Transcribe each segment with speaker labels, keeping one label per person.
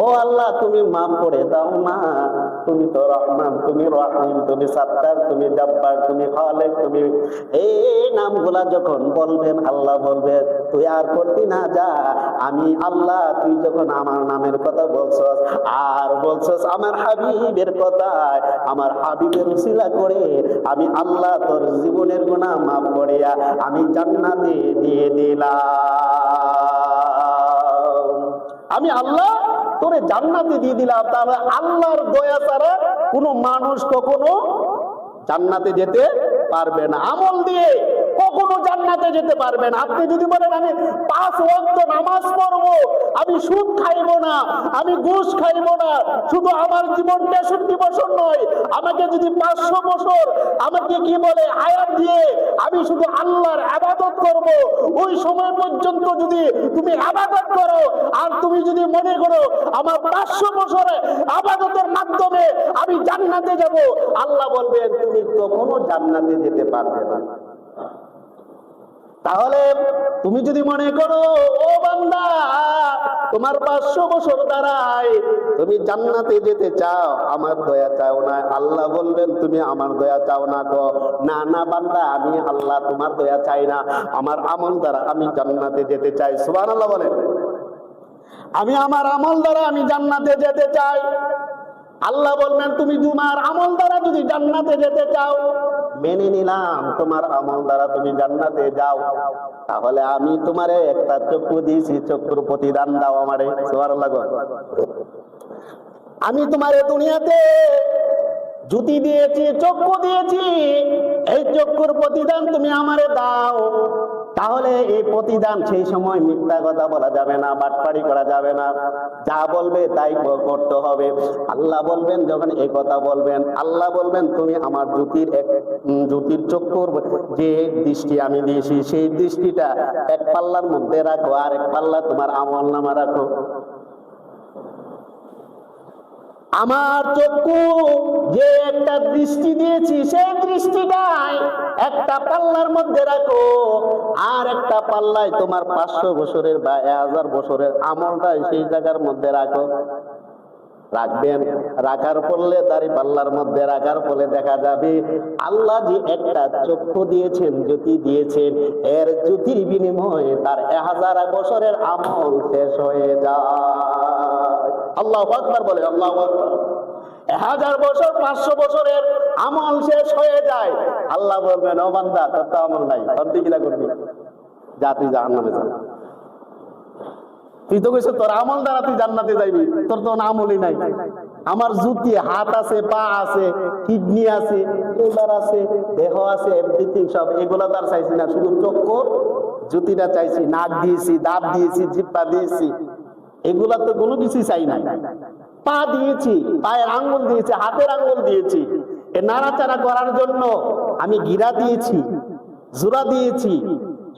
Speaker 1: ও আল্লাহ তুমি মাফ করে দাও না, তুমি তো রহমান, তুমি রহিম, তুমি সাত্তার, তুমি জব্বার, তুমি খালেক, তুমি এই নামগুলা যখন বলবেন আল্লাহ বলবেন তুই আর করতি না, যা আমি আল্লাহ তুই যখন আমার নামের কথা বলছস আর বলছস আমার হাবিবের কথা, আমার হাবিবের উসিলা করে আমি আল্লাহ তোর জীবনের গুনাহ মাফ করিয়া আমি জান্নাতে দিয়ে দিলাম, আমি আল্লাহ তোরে জান্নাতে দিয়ে দিলাম। তাহলে আল্লাহর দয়া ছাড়া কোনো মানুষ কখনো জান্নাতে যেতে পারবে না, আমল দিয়ে কখনো জান্নাতে যেতে পারবে না। আপনি যদি বলেন আমি 5 ওয়াক্ত নামাজ পড়বো, আমি সুদ খাইবো না, আমি ঘুষ খাইবো না, শুধু আমার জীবন 63 বছর নয়, আমাকে যদি 500 বছর আমাকে কি বলে হায়াত দিয়ে আমি শুধু আল্লাহর ইবাদত করব, ওই সময় পর্যন্ত যদি তুমি ইবাদত করো আর তুমি যদি মনে করো আমার 500 বছরে ইবাদতের মাধ্যমে আমি জান্নাতে যাব, আল্লাহ বলবেন তুমি কখনো জান্নাতে যেতে পারবে না। তাহলে তুমি যদি মনে করো ও বান্দা তোমার 500 বছর দ্বারাই তুমি জান্নাতে যেতে চাও, আমার দয়া চাও না, আল্লাহ বলবেন তুমি আমার দয়া চাও না গো, না না বান্দা আমি আল্লাহ তোমার দয়া চাই না, আমার আমল দ্বারা আমি জান্নাতে যেতে চাই। সুবহানাল্লাহ বলেন, আমি আমার আমল দ্বারা আমি জান্নাতে যেতে চাই। আল্লাহ বলবেন তুমি তোমার আমল দ্বারা যদি জান্নাতে যেতে চাও, মেনে নিলাম তোমার আমল দ্বারা তুমি জান্নাতে যাও, তাহলে আমি তোমারে একটা চক্ষু দিয়েছি, চক্ষুর প্রতিদান দাও আমারে। সুবহানাল্লাহ। আমি তোমারে দুনিয়াতে জুতি দিয়েছি, চক্ষু দিয়েছি, এই চক্ষুর প্রতিদান তুমি আমারে দাও। তাহলে এই প্রতিদান সেই সময় মিথ্যা কথা বলা যাবে না, বাটপাড়ি করা যাবে না, যা বলবে তাই করতে হবে। আল্লাহ বলবেন যখন এই কথা বলবেন, আল্লাহ বলবেন তুমি আমার জ্যোতির চক্ষুর যে দৃষ্টি আমি দিয়েছি সেই দৃষ্টিটা এক পাল্লার মধ্যে রাখো, আর এক পাল্লা তোমার আমল নামা রাখো। আমার চক্ষু যে একটা দৃষ্টি দিয়েছি সেই দৃষ্টিটাই একটা পাল্লার মধ্যে রাখো, আর একটা পাল্লায় তোমার 500 বছরের বা 1000 বছরের আমলটাই সেই জায়গার মধ্যে রাখো। রাখবেন, রাখার পড়লে দাড়ি পাল্লার মধ্যে রাখার ফলে দেখা যাবে আল্লাহ যে একটা চক্ষু দিয়েছেন, জ্যোতি দিয়েছেন, এর জ্যোতির বিনিময়ে তার 1000 বছরের আমল শেষ হয়ে যায়। আল্লাহু আকবার বলে, আল্লাহু আকবার। 1000 বছর 500 বছরের আমল শেষ হয়ে যায়, আল্লাহ বলবেন ও বান্দা তোর তো আমল নাই, তোর তুই কিলা করবি, যা তুই জাহান্নামে যা। তুই তো কইছ তোর আমল দ্বারা তুই জান্নাতে যাইবি, তোর তো আমলই নাই। আমার জুতি হাত আছে, পা আছে, কিডনি আছে, লিভার আছে, দেহ আছে, এভরিথিং সব, এগুলা তার চাইছি না, শুধু চক্ষু জুতিটা চাইছি, নাক দিয়েছি, দাঁত দিয়েছি, জিহ্বা দিয়েছি, এগুলা তো কোনো কিছু চাই না। পা দিয়েছি, পায়ের আঙ্গুল দিয়েছি, হাতের আঙ্গুল দিয়েছি, এ নাড়াচাড়া করার জন্য আমি গিরা দিয়েছি, জোড়া দিয়েছি,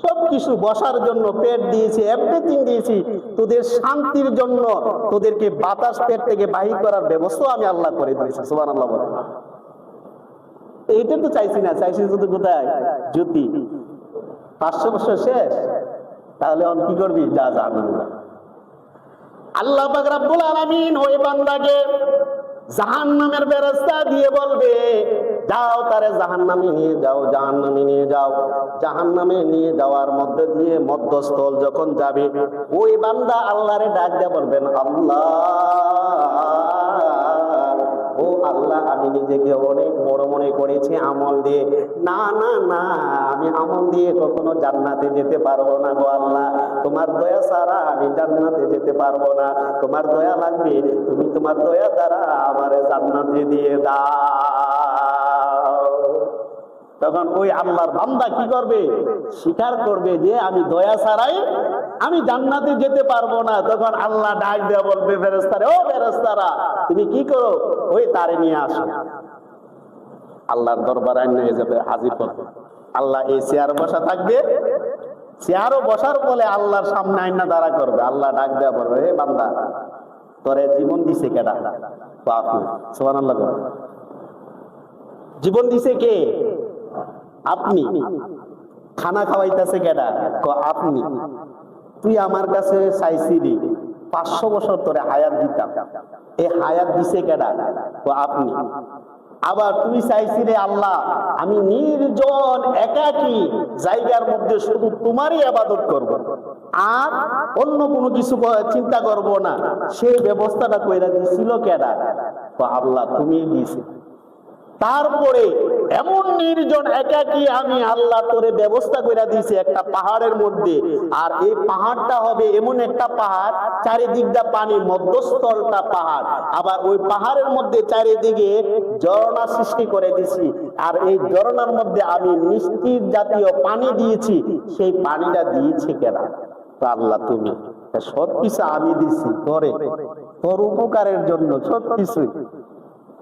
Speaker 1: সবকিছু বসার জন্য পেট দিয়েছি, এভরিথিং দিয়েছি, তোদের শান্তির জন্য, তোদেরকে বাতাস পেট থেকে বাহির করার ব্যবস্থা আমি আল্লাহ করে দিয়েছি। সুবহানাল্লাহ বলে, এইটা তো চাইছি না, চাইছি শুধু কোথায় জ্যোতি। 500 বছর শেষ, তাহলে অন কি করবি, যা জাহান্নামে। আল্লাহ পাক রব্বুল আলামিন ওই বান্দাকে জাহান্নামের বেরেস্তা দিয়ে বলবে যাও তারে জাহান্নামে নিয়ে যাও, জাহান্নামে নিয়ে যাও। জাহান্নামে নিয়ে যাওয়ার মধ্যে দিয়ে মধ্যস্থল যখন যাবে, ওই বান্দা আল্লাহরে ডাক দিয়ে বলবেন আল্লাহ, ও আল্লাহ আমি নিজেকে অনেক বড় মনে করেছি আমল দিয়ে, না না না আমি আমল দিয়ে কখনো জান্নাতে যেতে পারবো না গো আল্লাহ, তোমার দয়া ছাড়া আমি জান্নাতে যেতে পারবো না, তোমার দয়া লাগবে, তুমি তোমার দয়া দ্বারা আমারে জান্নাতে দিয়ে দাও। তখন ওই আল্লাহর বান্দা কি করবে, স্বীকার করবে যে আমি দয়া ছাড়াই আমি জান্নাতে যেতে পারবো না। তখন আল্লাহ ডাক দিয়ে বলবে ফেরেশতারা, ও ফেরেশতারা তুমি কি করো, ওই তারে নিয়ে আসো। আল্লাহর দরবারে নিয়ে যাবে, হাজির করবে। আল্লাহ এই চেয়ার বসা থাকবে, চেয়ারও বসার ফলে আল্লাহর সামনে আইনা দাঁড়া করবে। আল্লাহ ডাক দেওয়া বলবে, হে বান্দা তোরে জীবন দিছে কেডা? বাপু। সুবহানাল্লাহ। জীবন দিছে কে? আপনি। খানা খাওয়াইতেছে কেডা? আপনি। তুই আমার কাছে চাইছিলি, 500 বছর ধরে হায়াত দিতাম। এই হায়াত দিছে কেডা? তো আপনি। আবার তুমি চাইছিলে আল্লাহ আমি নির্জন একাকী জায়গার মধ্যে শুধু তোমারই ইবাদত করব, আর অন্য কোনো কিছু চিন্তা করব না, সেই ব্যবস্থাটা কইরা দিছিল কেডা? তো আল্লাহ তুমি দিয়েছে। তারপরে এমন নির্জন একাকী আমি আল্লাহ তোরে ব্যবস্থা করে দিয়েছি একটা পাহাড়ের মধ্যে, আর এই পাহাড়টা হবে এমন একটা পাহাড় চারিদিকটা পানি, মধ্যস্থলটা পাহাড়, আবার ওই পাহাড়ের মধ্যে চারিদিকে ঝর্ণা সৃষ্টি করে দিছি, আর এই ঝর্ণার মধ্যে আমি মিষ্টি জাতীয় পানি দিয়েছি। সেই পানিটা দিয়েছি কেনা? তো আল্লাহ তুমি। সবকিছু আমি দিছি তোরে, তোর উপকারের জন্য সবকিছু।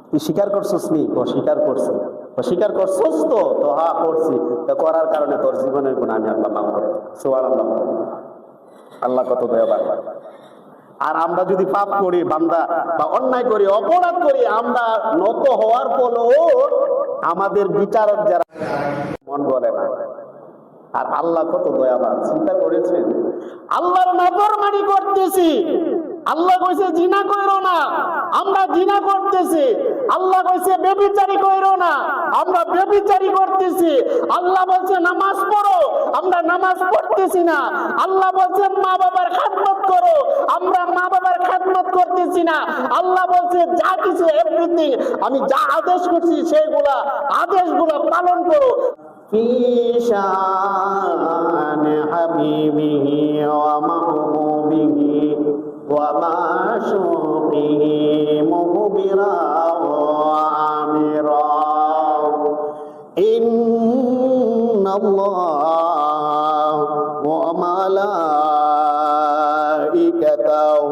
Speaker 1: তুই স্বীকার করছিস নি? অস্বীকার করছি। অস্বীকার করছিস তো? তো হ্যাঁ করছি। তো করার কারণে তোর জীবনের গুণ আমি আল্লাহ মাফ করে। সুবহানাল্লাহ। আল্লাহ কত দয়াবান। আর আমরা যদি পাপ করি বান্দা বা অন্যায় করি, অপরাধ করি, আমরা নত হওয়ার পরেও আমাদের বিচারক যারা মন বলে না। আর আল্লাহ কত দয়াবান, চিন্তা করেছেন? আল্লাহর নাফরমানি করতেছি, আল্লাহ কইছে জিনা কইরো না, আমরা জিনা করতেছি। আল্লাহ কইছে ব্যভিচারী কইরো না, আমরা ব্যভিচারী করতেছি। আল্লাহ বলছে নামাজ পড়ো, আমরা নামাজ পড়তেছি না। আল্লাহ বলছেন মা বাবার খেদমত করো, আমরা মা বাবার খেদমত করতেছি না। আল্লাহ বলছে যা কিছু এভরিথিং আমি যা আদেশ করছি সেইগুলা আদেশগুলো পালন করো। في شان حبيبه ومحبوبه ومعشوقه مخبرا وآمرا إن الله وملائكته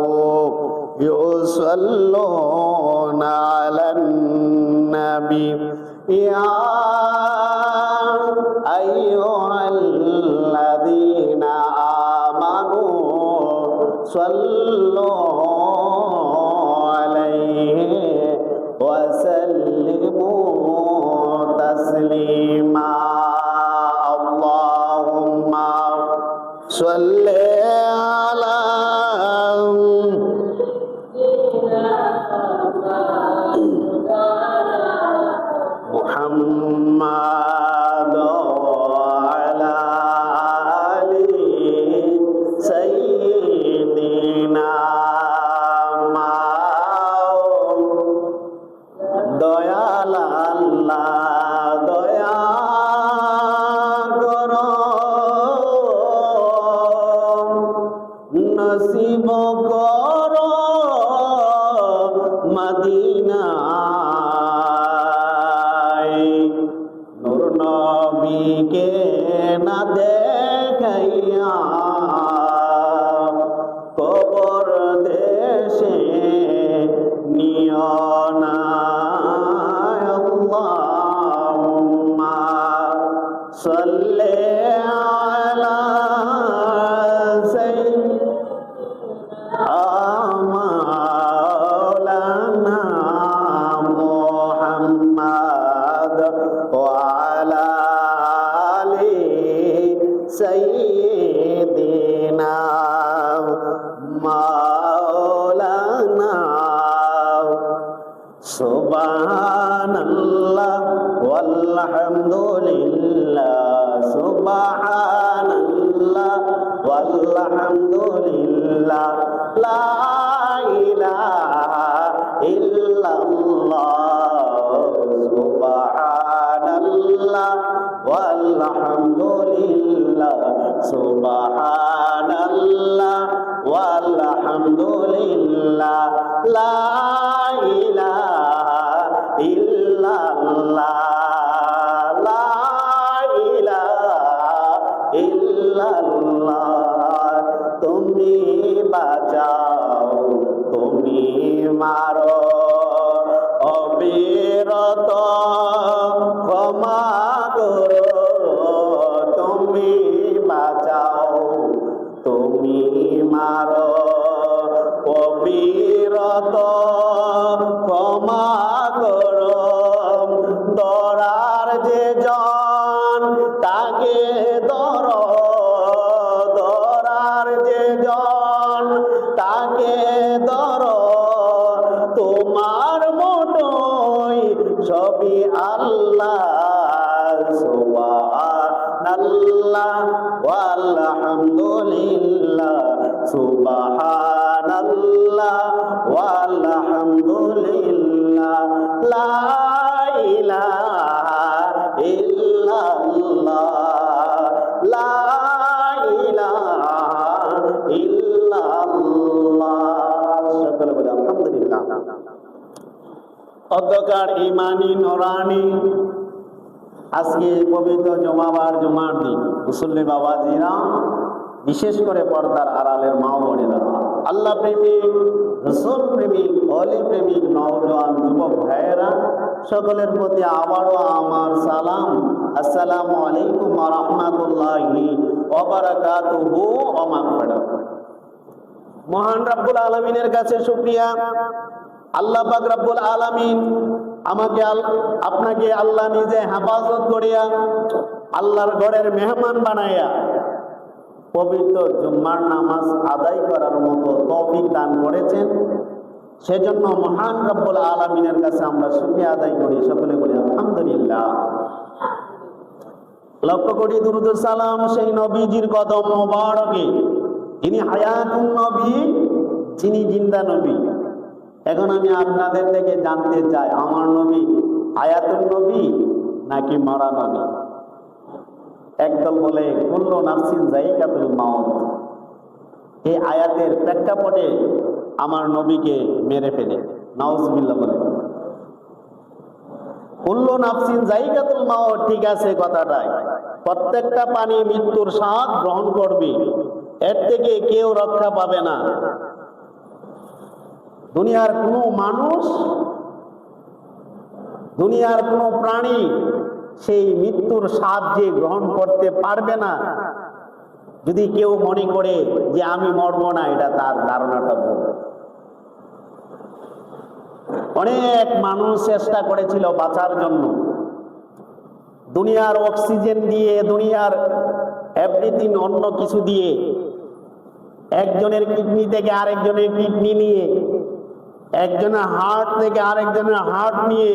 Speaker 1: يصلون على النبي يا أيها الذين آمنوا صلوا عليه وسلموا تسليما اللهم صل على محمد وعلى آل سيدنا দয়াল আল্লাহ দয়া করো নসিব করো মদিনা নবীকে না দেখাইয়া কবর দেশে নিও না আল্লাহুম্মা সাল্লি আলা মাওলানা মুহাম্মদ ওয়া سيدنا مولانا سبحان الله والحمد لله سبحان الله والحمد لله لا إله إلا الله سبحان الله والحمد لله سبحان الله والحمد لله لا إله إلا الله لا إله إلا الله তুমি বাঁচাও তুমি মারো অবিরত ক্ষমা করো তুমি বাঁচাও তুমি মারো অবিরত ক্ষমা করো ধরার যে জন তাকে ধরো ধরার যে জন তাকে ইল্লাল্লাহ ওয়ালহামদুলিল্লাহ লা ইলাহা ইল্লাল্লাহ লা ইলাহা ইল্লাল্লাহ। সকলে বলে আলহামদুলিল্লাহ। অধ্যকার ইমানি নোরানি আজকে পবিত্র জুমাবার জুমার দিন মুসল্লি বাবাজিরা, বিশেষ করে পর্দার আড়ালের মা বোনেরা, আল্লাহ প্রেমিক, রাসূল প্রেমিক, ওলি প্রেমিক নওজোয়ান যুবক ভাইয়েরা, সকলের প্রতি আবারও আমার সালাম। আসসালামু আলাইকুম ওয়া রাহমাতুল্লাহি ওয়া বারাকাতুহু ওয়া মাগফিরাত। মহান রব্বুল আলামিনের কাছে শুকরিয়া, আল্লাহ পাক রব্বুল আলামিন আমাকে আপনাকে আল্লাহ নিজে হেফাজত করিয়া আল্লাহর ঘরের মেহমান বানাইয়া পবিত্র জুম্মার নামাজ আদায় করার মতো তৌফিক দান করেছেন। সেজন্য মহান রব্বুল আলামিনের কাছে আমরা শুকরিয়া আদায় করি। সকলে বলি আলহামদুলিল্লাহ। লক্ষ কোটি দুরূদ ও সালাম সেই নবীজির কদম মোবারকে, যিনি হায়াতুন নবী, যিনি জিন্দা নবী। এখন আমি আপনাদের থেকে জানতে চাই, আমার নবী হায়াতুন নবী নাকি মরা নবী? একদল বলে কুল্লু নাফসিন যায়িকাতুল মাউত। এই আয়াতের প্রেক্ষাপটে আমার নবীকে মেরে ফেলে, নাউজুবিল্লাহ বলে। কুল্লু নাফসিন যায়িকাতুল মাউত, ঠিক আছে কথাটাই, প্রত্যেকটা প্রাণী মৃত্যুর স্বাদ গ্রহণ করবে, এর থেকে কেউ রক্ষা পাবে না। দুনিয়ার কোনো মানুষ, দুনিয়ার কোনো প্রাণী সেই মৃত্যুর স্বাদ যে গ্রহণ করতে পারবে না, যদি কেউ মনে করে যে আমি মরবো না, এটা তার ধারণাটা ভুল। অনেক মানুষ চেষ্টা করেছিল বাঁচার জন্য, দুনিয়ার অক্সিজেন দিয়ে, দুনিয়ার এভরিথিং অন্য কিছু দিয়ে, একজনের কিডনি থেকে আরেকজনের কিডনি নিয়ে, একজনের হার্ট থেকে আরেকজনের হার্ট নিয়ে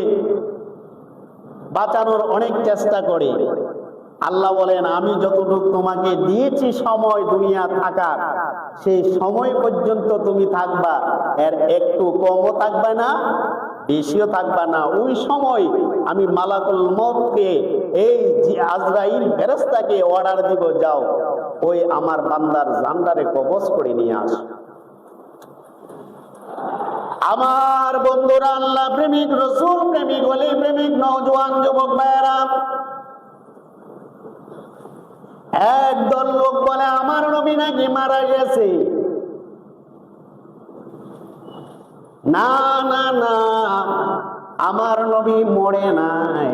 Speaker 1: বাঁচানোর অনেক চেষ্টা করে। আল্লাহ বলেন, আমি যতটুকু তোমাকে দিয়েছি সময় দুনিয়া থাকার, সেই সময় পর্যন্ত তুমি থাকবা, এর একটু কমও থাকবে না, বেশিও থাকবা না। ওই সময় আমি মালাকুল মউতকে, এই আজরাইল ফেরেশতাকে অর্ডার দিব, যাও ওই আমার বান্দার জানদারে কবজ করে নিয়ে আসো। আমার বন্ধুরা, আল্লাহ প্রেমিক, রাসূল প্রেমিক, ওলি প্রেমিক নওজোয়ান যুবক ভাইয়েরা, একদল লোক বলে আমার নবী নাকি মারা গেছে। না না না, আমার নবী মরে নাই,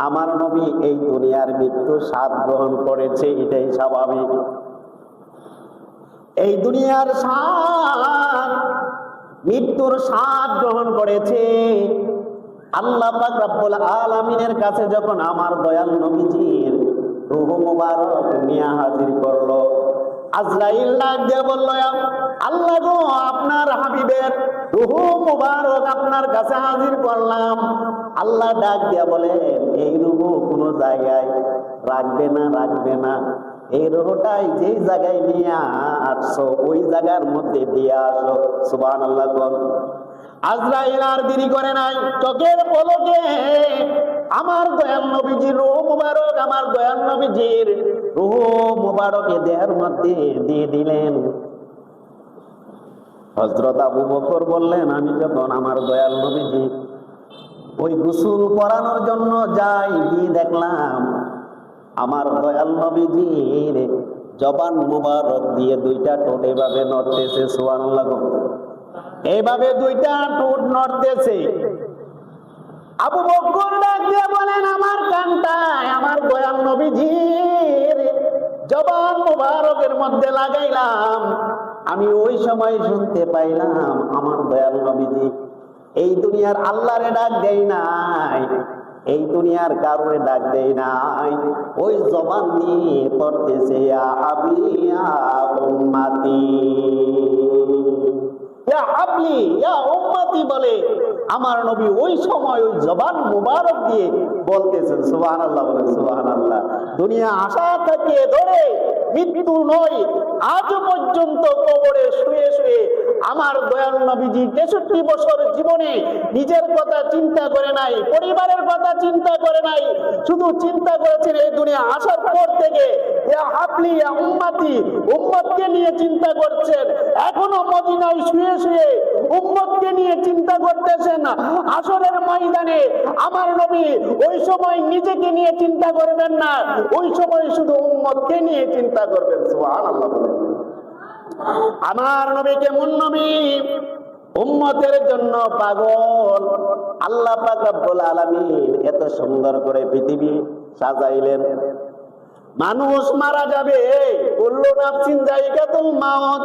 Speaker 1: আমার নবী এই দুনিয়ার মৃত্যু স্বাদ গ্রহণ করেছে, এটাই স্বাভাবিক। এই দুনিয়ার স্বাদ, মৃত্যুর স্বাদ গ্রহণ করেছে। আল্লাহ পাক রব্বুল আলামিনের কাছে যখন আমার দয়াল নবীজির রূহ মুবারক নিয়ে হাজির করলো, আজরাইল ডাক দিয়ে বলল, আল্লাহ গো, আপনার হাবিবের রূহ মুবারক আপনার কাছে হাজির করলাম। আল্লাহ ডাক দিয়ে বলেন, এই রূহ কোনো জায়গায় রাখবে না, রাখবে না, এই রূহটাই যেই জায়গায় নিয়ে আসছো ওই জায়গার মধ্যে দিয়ে আসো। সুবহানাল্লাহ। আজরাইল আর দেরি করে নাই, চোখের পলকে আমার দয়াল নবীজির রূহ মুবারক, আমার দয়াল নবীজির রূহ মুবারকে দেহের মধ্যে দিয়ে দিলেন। হযরত আবু বকর বললেন, আমি যখন আমার দয়াল নবীজি ওই গোসল করানোর জন্য যাই, গিয়ে দেখলাম আমার দয়াল নবীজির জবান মুবারক দিয়ে দুইটা ঠোঁট এভাবে নড়তেছে। সুবহানাল্লাহ। এইভাবে দুইটা ঠোঁট নড়তেছে। আবু বকর ডাক দিয়ে বলেন, আমার কানটায় আমার দয়াল নবীজির জবান মুবারকের মধ্যে লাগাইলাম, আমি ওই সময় শুনতে পাইলাম আমার দয়াল নবীজি এই দুনিয়ার আল্লাহরে ডাক দেয় নাই, এই দুনিয়ার কারণে ডাক দেয় নাই, ওই জবান নিয়ে পড়তেছে, ইয়া হাবলি ইয়া উম্মতি, ইয়া হাবলি ইয়া উম্মতি বলে আমার নবী ওই সময় ওই জবান মুবারক দিয়ে বলতেছেন সুবহানাল্লাহ, বলেন সুবহানাল্লাহ। দুনিয়া আসা থেকে ধরে মৃত্যু নয়, আজ পর্যন্ত কবরে শুয়ে শুয়ে আমার দয়াল নবীজি 63 বছর জীবনে নিজের কথা চিন্তা করে নাই, পরিবারের কথা চিন্তা করে নাই, শুধু চিন্তা করেছেন এই দুনিয়া আসার পর থেকে ইয়া হাবলি ইয়া উম্মতি, উম্মতকে নিয়ে চিন্তা করছেন। এখনো মদিনায় শুয়ে শুয়ে উম্মতকে নিয়ে চিন্তা করতেছেন। আসরের ময়দানে আমার নবী ওই সময় নিজেকে নিয়ে চিন্তা করবেন না, ওই সময় শুধু উম্মতকে নিয়ে চিন্তা করবেন। সুবহানাল্লাহ। আমার নবী কেমন নবী, উম্মতের জন্য পাগল। আল্লাহ পাক রব্বুল আলামিন এত সুন্দর করে পৃথিবী সাজাইলেন। মানুষ মারা যাবে, কুল্লু নাফসিন যায়িকাতুল মাউত,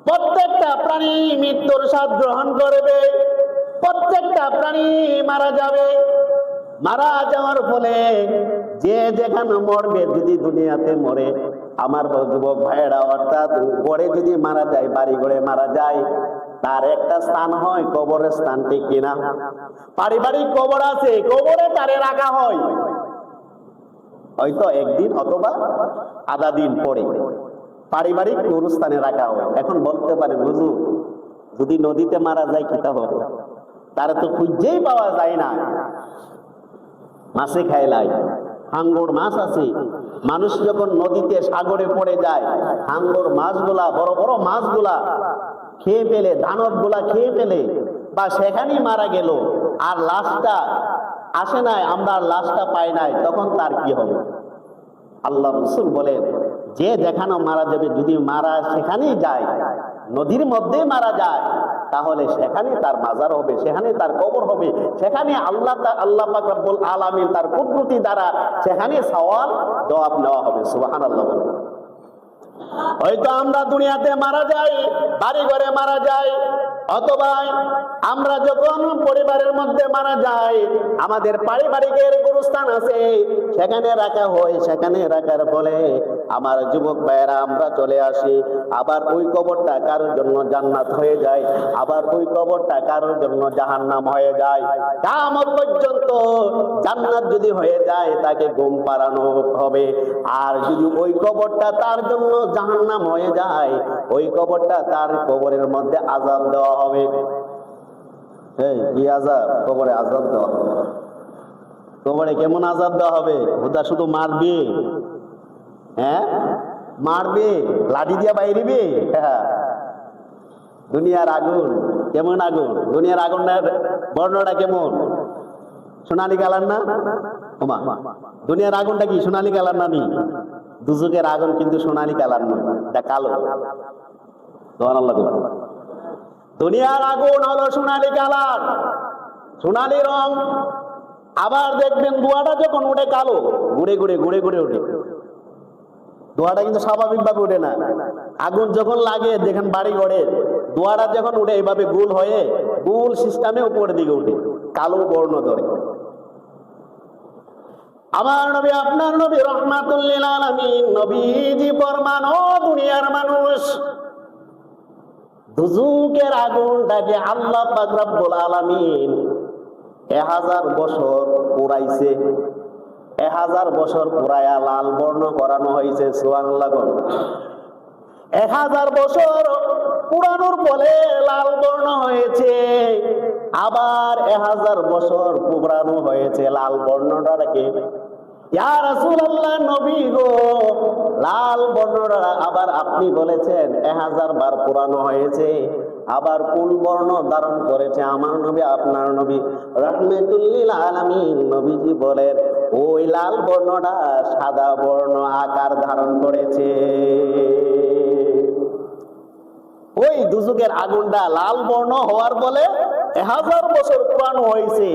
Speaker 1: প্রত্যেকটা প্রাণী মৃত্যুর স্বাদ গ্রহণ করবে, প্রত্যেকটা প্রাণী মারা যাবে। মারা যাওয়ার ফলে যে যেখানে মরবে, যদি দুনিয়াতে মরে, আমার যুবক ভাইয়েরা, অর্থাৎ গড়ে যদি মারা যায়, বাড়ি গড়ে মারা যায়, তার একটা স্থান হয় কবরের স্থান, ঠিক কিনা? পারিবারিক কবর আছে, কবরে তারে রাখা হয় হয়তো একদিন অথবা আধা দিন পরে, পারিবারিক কবরস্থানে রাখা হয়। এখন বলতে পারেন হুজুর, যদি নদীতে মারা যায় কি তা হবে? তারা তো খুঁজেই পাওয়া যায় না, মাছে খাইলাই। হাঙ্গর মাছ আছে, মানুষ যখন নদীতে সাগরে পড়ে যায়, হাঙ্গর মাছগুলা, বড় বড় মাছগুলা খেয়ে ফেলে, দানব গুলা খেয়ে ফেলে, বা সেখানেই মারা গেল, আর লাশটা আসে নাই, আমরা লাশটা পাই নাই, তখন তার কি হবে? আল্লাহ রাসূল বলেন, যে যেখানে মারা যাবে, যদি মারা সেখানেই যায়, নদীর মধ্যে মারা যায়, তাহলে সেখানে তার মাজার হবে, সেখানে তার কবর হবে, সেখানে আল্লাহ পাক রব্বুল আলামিন তার কুদরতি দ্বারা সেখানে সওয়াল জবাব নেওয়া হবে। সুবহানাল্লাহ। হয়তো আমরা দুনিয়াতে মারা যাই, বাড়ি ঘরে মারা যাই, অথবা আমরা যখন পরিবারের মধ্যে মারা যাই, আমাদের পারিবারিকের গুরুস্থান আছে, সেখানে রাখা হয়। সেখানে রাখার ফলে আমার যুবক ভাইয়েরা আমরা চলে আসি, আবার ওই কবরটা কারোর জন্য জান্নাত হয়ে যায়, আবার ওই কবরটা কারোর জন্য জাহান্নাম হয়ে যায়। কিয়ামত পর্যন্ত জান্নাত যদি হয়ে যায়, তাকে ঘুম পাড়ানো হবে, আর যদি ওই কবরটা তার জন্য জাহান্নাম হয়ে যায়, ওই কবরটা তার কবরের মধ্যে আযাব দেওয়া হবে। এই কি আযাব? কবরে আযাব দেওয়া হবে। কবরে কেমন আযাব দেওয়া হবে? খোদা শুধু মারবে, হ্যাঁ মারবে, লাঠি দিয়া বাইরিবে। দুনিয়ার আগুন কেমন আগুন? দুনিয়ার আগুনের বর্ণনা কেমন? সোনালী কালার না? ওমা, দুনিয়ার আগুনটা কি সোনালী কালার না? নি দুজকের আগুন কিন্তু সোনালী কালার নয়, এটা কালো। সুবহানাল্লাহ। দুনিয়ার আগুন হলো সোনালী কালার, সোনালী রং। আবার দেখবেন ধোঁয়াটা যখন উঠে কালো, ঘুরে ঘুরে ঘুরে ঘুরে ওঠে। ধোঁয়াটা কিন্তু স্বাভাবিকভাবে উঠে না। আগুন যখন লাগে, দেখেন বাড়ি ঘরে ধোঁয়াটা যখন উঠে, এইভাবে গোল হয়ে, গোল সিস্টেমে উপরের দিকে উঠে, কালো বর্ণ ধরে। আমার নবী, আপনার নবী রাহমাতুল লিল আলামিন, নবীজি ফরমান, ও দুনিয়ার মানুষ, দুজুকের আগুনটাকে আল্লাহ পাক রব্বুল আলামিন 1000 বছর পুরাইছে। 1000 বছর পুরায়া লাল বর্ণ করানো হয়েছে। সুবহানাল্লাহ। 1000 বছর পুরানোর ফলে লাল বর্ণ হয়েছে, আবার 1000 বছর পুরানো হয়েছে লাল বর্ণটাকে। ইয়া রাসূলুল্লাহ, নবী গো, লাল বর্ণটা আবার আপনি বলেছেন 1000 বার পুরানো হয়েছে, আবার কোন বর্ণ ধারণ করেছে? আমার নবী, আপনার নবী রাহমাতুল লিল আলামিন, নবীজি বলেন, ওই লাল বর্ণটা সাদা বর্ণ আকার ধারণ করেছে। ওই দুজকের আগুনটা লাল বর্ণ হওয়ার ফলে 1000 বছর পুরানো হয়েছে,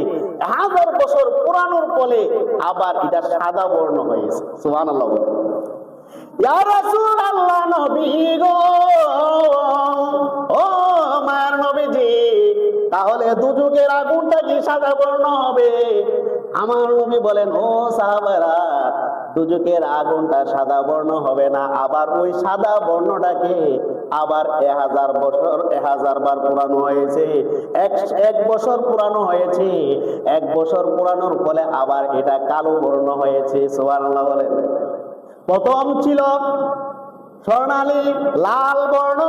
Speaker 1: 1000 বছর পুরানোর ফলে আবার এটা সাদা বর্ণ হয়েছে। সুবহানাল্লাহ। ইয়া রাসূলুল্লাহ, নবী গো, ও মায়ের নবীজি, তাহলে দুজকের আগুনটা কি সাদা বর্ণ হবে? আমার নবী বলেন, ও সাহাবারা, দুজকের আগুনটা সাদা বর্ণ হবে না, আবার ওই সাদা বর্ণটাকে আবার 1000 বছর 1000 বার পুরানো হয়েছে, এক বছর পুরানো হয়েছে, 1 বছর পুরানোর ফলে আবার এটা কালো বর্ণ হয়েছে। সুবহানাল্লাহ বলেন। প্রথম ছিল স্বর্ণালী লাল বর্ণ,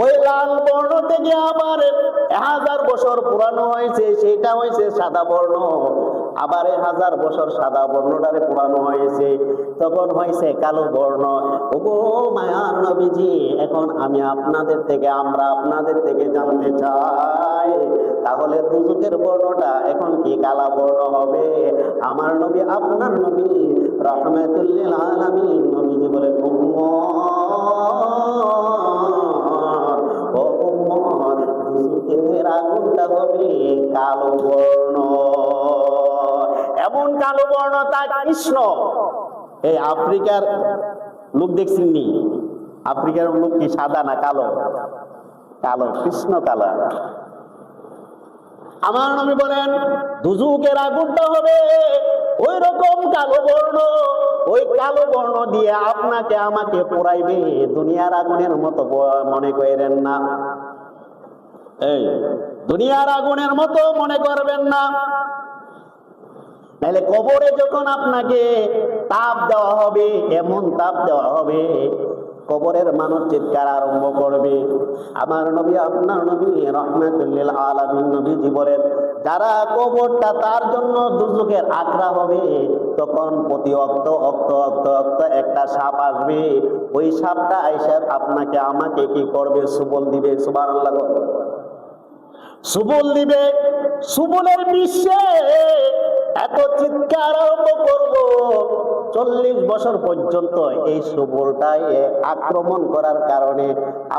Speaker 1: ওই লাল বর্ণ থেকে আবার 1000 বছর পুরানো হয়েছে, সেটা হয়েছে সাদা বর্ণ। আবার 1000 বছর সাদা বর্ণটারে পুরানো হয়েছে, তখন হয়েছে কালো বর্ণ। ওগো মায়ার নবীজি, এখন আমরা আপনাদের থেকে জানতে চাই, তাহলে দুজকের বর্ণটা এখন কি কালা বর্ণ হবে? আমার নবী, আপনার নবী রাহমাতুল লিল আলামিন নবীজি বলেন, ও উম্মত, দুজকের আগুনটা হবে কালো বর্ণ। এমন কালো বর্ণ তা কৃষ্ণ। এই আফ্রিকার লোক দেখছেন নি? আফ্রিকার লোক কি সাদা না কালো? কালো, কৃষ্ণ কালো। আমার নবী বলেন দুজকের আগুনটা হবে ওই রকম কালো বর্ণ। ওই কালো বর্ণ দিয়ে আপনাকে আমাকে পোড়াইবে, দুনিয়ার আগুনের মতো মনে করেন না। এই দুনিয়ার আগুনের মতো মনে করবেন না। তাহলে কবরে যখন আপনাকে তাপ দেওয়া হবে, এমন তাপ দেওয়া হবে, কবরের মানুষ চিৎকার আরম্ভ করবে। আমার নবী, আপনার নবী রাহমাতুল লিল আলামিন নবীজি বলেন, যারা কবরটা তার জন্য দুজকের আকরা হবে, তখন প্রতি অক্ত একটা সাপ আসবে। ওই সাপটা আইসা আপনাকে আমাকে কি করবে? সুবল দিবে। সুবহানাল্লাহ। সুবল দিবে। সুবলের বিশ্বে এত চিৎকার আরম্ভ করব, 40 বছর পর্যন্ত এই সুবলটাই আক্রমণ করার কারণে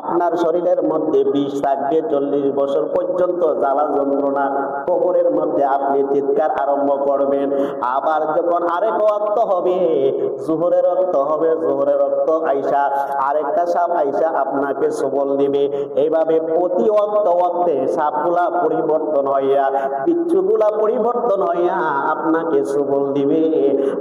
Speaker 1: আপনার শরীরের মধ্যে বিষ থাকবে। 40 বছর পর্যন্ত জ্বালা যন্ত্রণা, কবরের মধ্যে আপনি চিৎকার আরম্ভ করবেন। আবার যখন আরেক রক্ত হবে, জোহরের রক্ত হবে, জোহরের রক্ত আইসা আরেকটা সাপ আইসা আপনাকে সুবল দিবে। এইভাবে প্রতি অক্তে সাপগুলা পরিবর্তন হইয়া, বিচ্ছুগুলা পরিবর্তন হইয়া আপনাকে সুবল দিবে।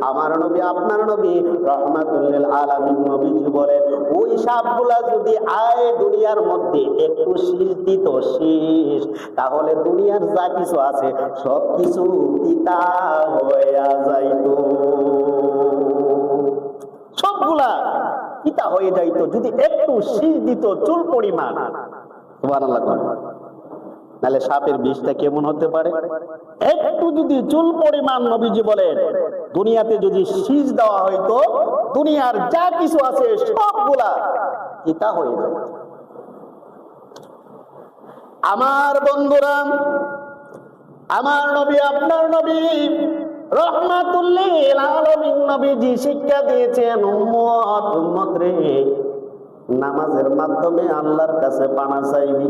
Speaker 1: আমার নবী, আপনার নবী রাহমাতুল লিল আলামিন নবীজি বলেন, ওই সাপগুলা যদি আয় দুনিয়ার মধ্যে একটু শীষ দিত, শীষ, তাহলে দুনিয়ার যা কিছু আছে সব কিছু তিতা হইয়া যাইত। সবগুলা তিতা হয়ে যাইত যদি একটু শীষ দিত, চুল পরিমাণ। সুবহানাল্লাহ। নাহলে সাপের বিষটা কেমন হতে পারে? একটু যদি চুল পরিমাণ, নবীজি বলেন, দুনিয়াতে যদি শীষ দেওয়া হইতো, দুনিয়ার যা কিছু আছে সবগুলা তিতা হয়ে যায়। আমার বন্ধুরা, আমার নবী, আপনার নবী রাহমাতুল লিল আলামিন নবীজি শিক্ষা দিয়েছেন, উম্মত রে, নামাজের মাধ্যমে আল্লাহর কাছে পানা চাইবি,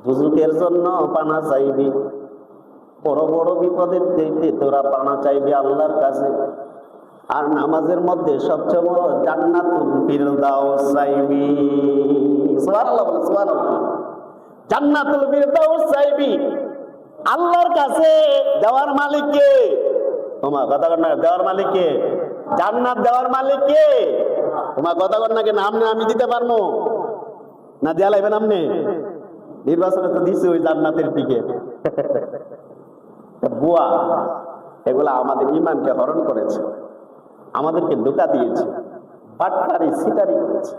Speaker 1: দুজকের জন্য পানা চাইবি, বড় বড় বিপদের চাইতে তোরা পানা চাইবি আল্লাহর কাছে। আর নামাজের মধ্যে সবচেয়ে বড় জান্নাতুল ফিরদাউস চাইবি। সুবহানাল্লাহ, সুবহানাল্লাহ। জান্নাতুল ফিরদাউস চাইবি আল্লাহর কাছে। দেওয়ার মালিক কে? তোমার কথা কর না, দেওয়ার মালিক কে? জান্নাত দেওয়ার মালিক কে? তোমার কথা কর না, কেন আমি দিতে পারবো না? দেয়া লাগবেন আপনি? নির্বাচনে তো দিচ্ছে ওই জান্নাতের দিকে। বুয়া, এগুলা আমাদের ইমানকে হরণ করেছে, আমাদেরকে ধোঁকা দিয়েছে, বাটপারি সিটারি করেছে,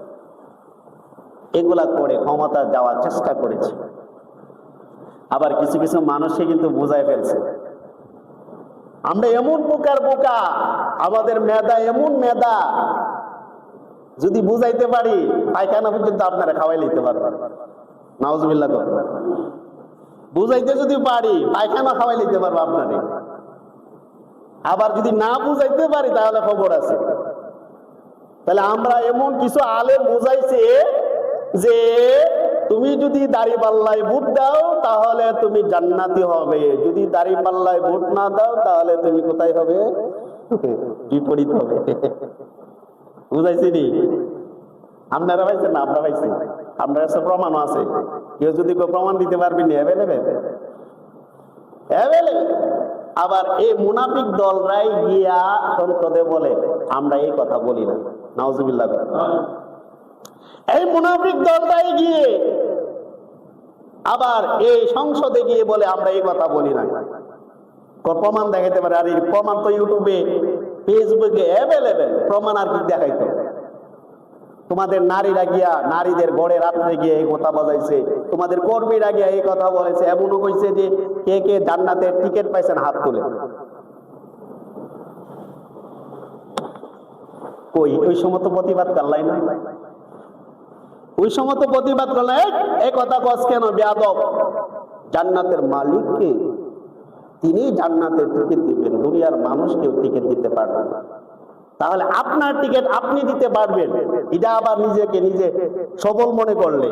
Speaker 1: এগুলা করে ক্ষমতা যাওয়ার চেষ্টা করেছে। আবার কিছু কিছু মানুষে কিন্তু বুঝায় ফেলছে। আমরা এমন বোকা, আমাদের মেধা এমন মেধা, যদি বুঝাইতে পারি পায়খানা পর্যন্ত আপনারা খাওয়াই নিতে পারবেন। নাউজুবিল্লাহ। বুঝাইতে যদি পারি পায়খানা খাওয়াই নিতে পারবো আপনারে। আবার যদি না বুঝাইতে পারি তাহলে খবর আছে। তাহলে আমরা এমন কিছু আলেম বুঝাইছে যে তুমি যদি দাড়িপাল্লায় ভোট দাও তাহলে তুমি জান্নাতি হবে, যদি দাড়িপাল্লায় ভোট না দাও তাহলে তুমি কোথায় হবে? বিপরীত হবে। বুঝাইছি নি? আপনারা পাইছেন না? আমরা পাইছি, আপনার কাছে প্রমাণও আছে। কেউ যদি প্রমাণ দিতে পারবেন আবার এই মুনাফিক দলরাই গিয়া সংসদে বলে আমরা এই কথা বলি না। নাউজুবিল্লাহ। এই মুনাফিক দলটাই গিয়ে আবার এই সংসদে গিয়ে বলে আমরা এই কথা বলি না, প্রমাণ দেখাইতে পারে। আর এই প্রমাণ তো ইউটিউবে ফেসবুকে অ্যাভেলেবেল, প্রমাণ আর কি দেখাইতো? তোমাদের নারীরা গিয়া নারীদের গড়ে রাত্রে গিয়ে এই কথা বলাইছে, তোমাদের কর্মীরা গিয়া এই কথা বলেছে, এমনও কইছে যে কে কে জান্নাতের টিকিট পাইছেন হাত তুলে। কই ওই সময় তো প্রতিবাদ করলাই না, ওই সময় তো প্রতিবাদ করলে এই কথা কস কেন বেয়াদব? জান্নাতের মালিক কে? তিনি জান্নাতের টিকিট দিবেন, দুনিয়ার মানুষ কেউ টিকিট দিতে পারবে না। তাহলে আপনার টিকিট আপনি দিতে পারবেন, এটা আবার নিজেকে নিজে সবল মনে করলে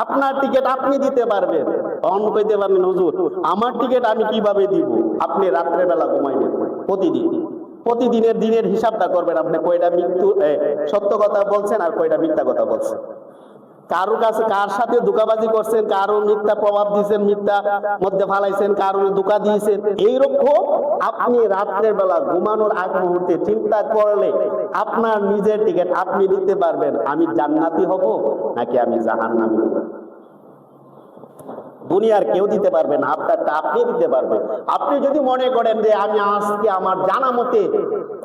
Speaker 1: আপনার টিকিট আপনি দিতে পারবেন। তখন কইতে পারবেন হুজুর আমার টিকিট আমি কিভাবে দিব? আপনি রাত্রে বেলা ঘুমাইবেন প্রতিদিনের দিনের হিসাবটা করবেন, আপনি কয়টা সত্য কথা বলছেন আর কয়টা মিথ্যা কথা বলছেন, কারো কাছে কার সাথে ধোঁকাবাজি করছেন, কারো মিথ্যা প্রভাব দিয়েছেন, মিথ্যা মধ্যে ফালাইছেন, কারো ধোঁকা দিয়েছেন। এইরকম আপনি রাত্রের বেলা ঘুমানোর আগ মুহূর্তে চিন্তা করলে আপনার নিজের টিকিট আপনি দিতে পারবেন, আমি জান্নাতি হব নাকি আমি জাহান্নামী হব। দুনিয়ার কেউ দিতে পারবে না, আপনারটা আপনি দিতে পারবেন। আপনি যদি মনে করেন যে আমি আজকে আমার জানা মতে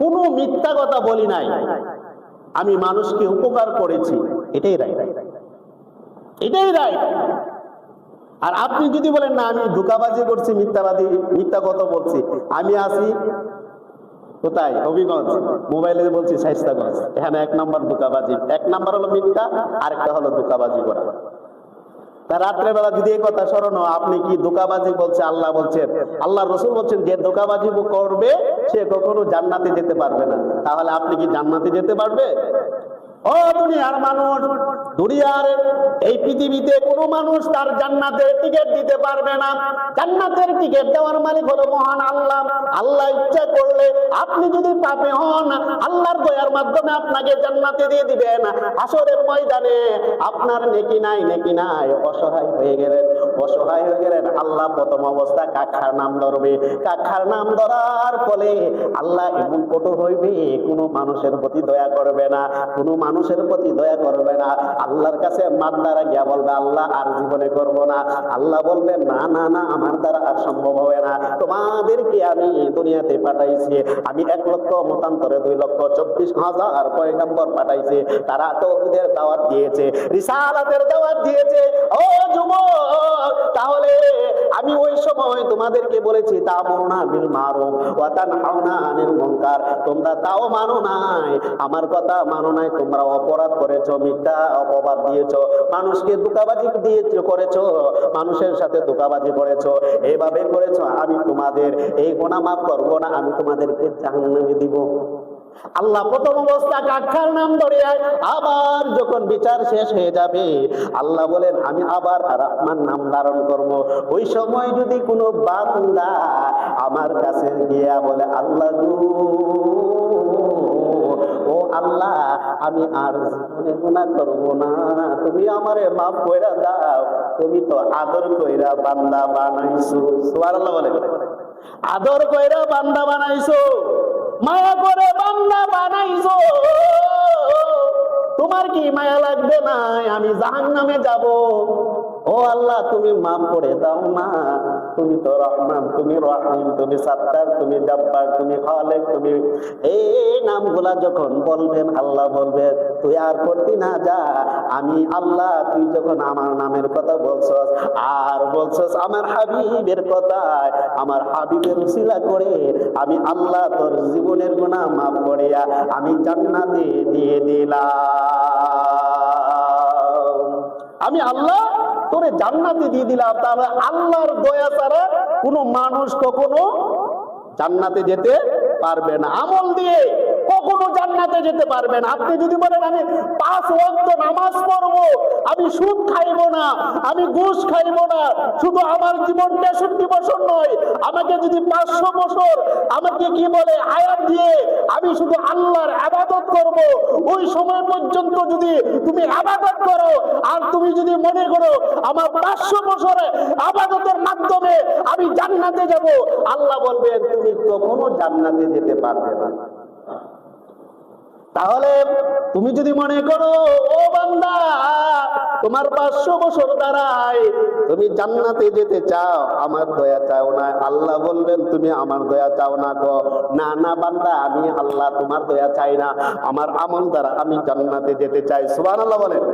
Speaker 1: কোনো মিথ্যা কথা বলি নাই, আমি মানুষকে উপকার করেছি, এটাই রাইট, এটাই রাইট। আর আপনি যদি বলেন না আমি ধোঁকাবাজি করছি, মিথ্যা কথা বলছি, আমি আছি কোথায়? হবিগঞ্জ, মোবাইলে বলছি শাইস্তাগঞ্জ, এখানে 1 নম্বর ধোঁকাবাজি, 1 নম্বর হলো মিথ্যা, আরেকটা হলো ধোঁকাবাজি করা। তা রাত্রে বেলা যদি এই কথা স্মরণ হয়, আপনি কি ধোঁকাবাজি বলছে? আল্লাহ বলছেন, আল্লাহ রসুল বলছেন যে ধোঁকাবাজি করবে সে কখনো জান্নাতে যেতে পারবে না। তাহলে আপনি কি জান্নাতে যেতে পারবে? ও দুনিয়ার মানুষ, দুনিয়ার এই পৃথিবীতে কোনো মানুষ তার জান্নাতের টিকিট দিতে পারবে না। জান্নাতের টিকিট দেওয়ার মালিক হলো মহান আল্লাহ। আল্লাহ ইচ্ছা করলে আপনি যদি পাপী হন, আল্লাহর দয়ার মাধ্যমে আপনাকে জান্নাতে দিয়ে দিবেন। হাসরের ময়দানে আপনার নেকি নাই, অসহায় হয়ে গেলেন, আল্লাহ প্রথম অবস্থা কাখার নাম ধরবে। কাখার নাম ধরার ফলে আল্লাহ এমন কঠোর হইবে, কোনো মানুষের প্রতি দয়া করবে না, কোনো মানুষের প্রতি দয়া করবে না। আল্লাহর কাছে মাদ্দারা গিয়া বলবে আল্লাহ আর জীবনে করব না। আল্লাহ বলবে না না না, আমার দ্বারা আর সম্ভব হবে না। তোমাদেরকে আমি দুনিয়াতে পাঠাইছি, আমি 1 লক্ষ মতান্তরে 2,24,000 পয়গম্বর পাঠাইছি। তারা তাওহীদের দাওয়াত দিয়েছে, রিসালাতের দাওয়াত দিয়েছে। ও যুবক, তাহলে আমি ওই সময় তোমাদেরকে বলেছি তা'মুরুনা বিল মারুফ ওয়া তানহাউনা আনিল মুনকার, তোমরা তাও মানো নাই, আমার কথা মানো নাই, তোমরা অপরাধ করেছো, মিথ্যা অপবাদ দিয়েছো, মানুষকে ধোঁকাবাজি করেছো, মানুষের সাথে ধোঁকাবাজি করেছো, এইভাবে করেছো। আমি তোমাদের এই গুনাহ মাফ করব না, আমি তোমাদেরকে জাহান্নামে দিব। আল্লাহ প্রথম অবস্থা কাখার নাম ধরে, আবার যখন বিচার শেষ হয়ে যাবে আল্লাহ বলেন আমি আবার রহমান নাম ধারণ করব। ওই সময় যদি কোনো বান্দা আমার কাছে গিয়া বলে আল্লাহ ও আল্লাহ আমি আর জীবনে গুনাহ করব না, তুমি আমারে মাফ কইরা দাও, তুমি তো আদর কইরা বান্দা বানাইছো। সুবহানাল্লাহ বলে, আদর কইরা বান্দা বানাইছো, মায়া করে বান্দা বানাইছো, তোমার কি মায়া লাগবে না আমি জাহান্নামে যাব? ও আল্লাহ তুমি মাফ করে দাও না, তুমি তো রহমান, তুমি রহিম, তুমি সাত্তার, তুমি জব্বার, তুমি খালেক, তুমি এই নামগুলা যখন বলবেন আল্লাহ বলবেন তুই আর করতি না, যা আমি আল্লাহ তুই যখন আমার নামের কথা বলছস আর বলছস আমার হাবিবের কথা, আমার হাবিবের উসিলা করে আমি আল্লাহ তোর জীবনের গুনাহ মাফ করিয়া আমি জান্নাতে দিয়ে দিলাম, আমি আল্লাহ তোরে জান্নাতে দিয়ে দিলাম। তাহলে আল্লাহর দয়া ছাড়া কোনো মানুষ কখনো জান্নাতে যেতে পারবে না, আমল দিয়ে কখনো জান্নাতে যেতে পারবে না। আপনি যদি বলেন আমি 5 ওয়াক্ত নামাজ পড়বো, আমি সুদ খাইবো না, আমি ঘুষ খাইবো না, শুধু আমার জীবন 63 বছর নয়, আমাকে যদি 500 বছর আমাকে কি বলে হায়াত দিয়ে আমি শুধু আল্লাহর ইবাদত করব, ওই সময় পর্যন্ত যদি তুমি ইবাদত করো আর তুমি যদি মনে করো আমার 500 বছরে ইবাদতের মাধ্যমে আমি জান্নাতে যাব, আল্লাহ বলবেন তুমি কখনো জান্নাতে যেতে পারবে না। তাহলে তুমি যদি মনে করো ও বান্দা তোমার 500 বছর দ্বারাই তুমি জান্নাতে যেতে চাও, আমার দয়া চাও না, আল্লাহ বলবেন তুমি আমার দয়া চাও না গো। না না বান্দা, আমি আল্লাহ তোমার দয়া চাই না, আমার আমল দ্বারা আমি জান্নাতে যেতে চাই। সুবহানাল্লাহ বলেন।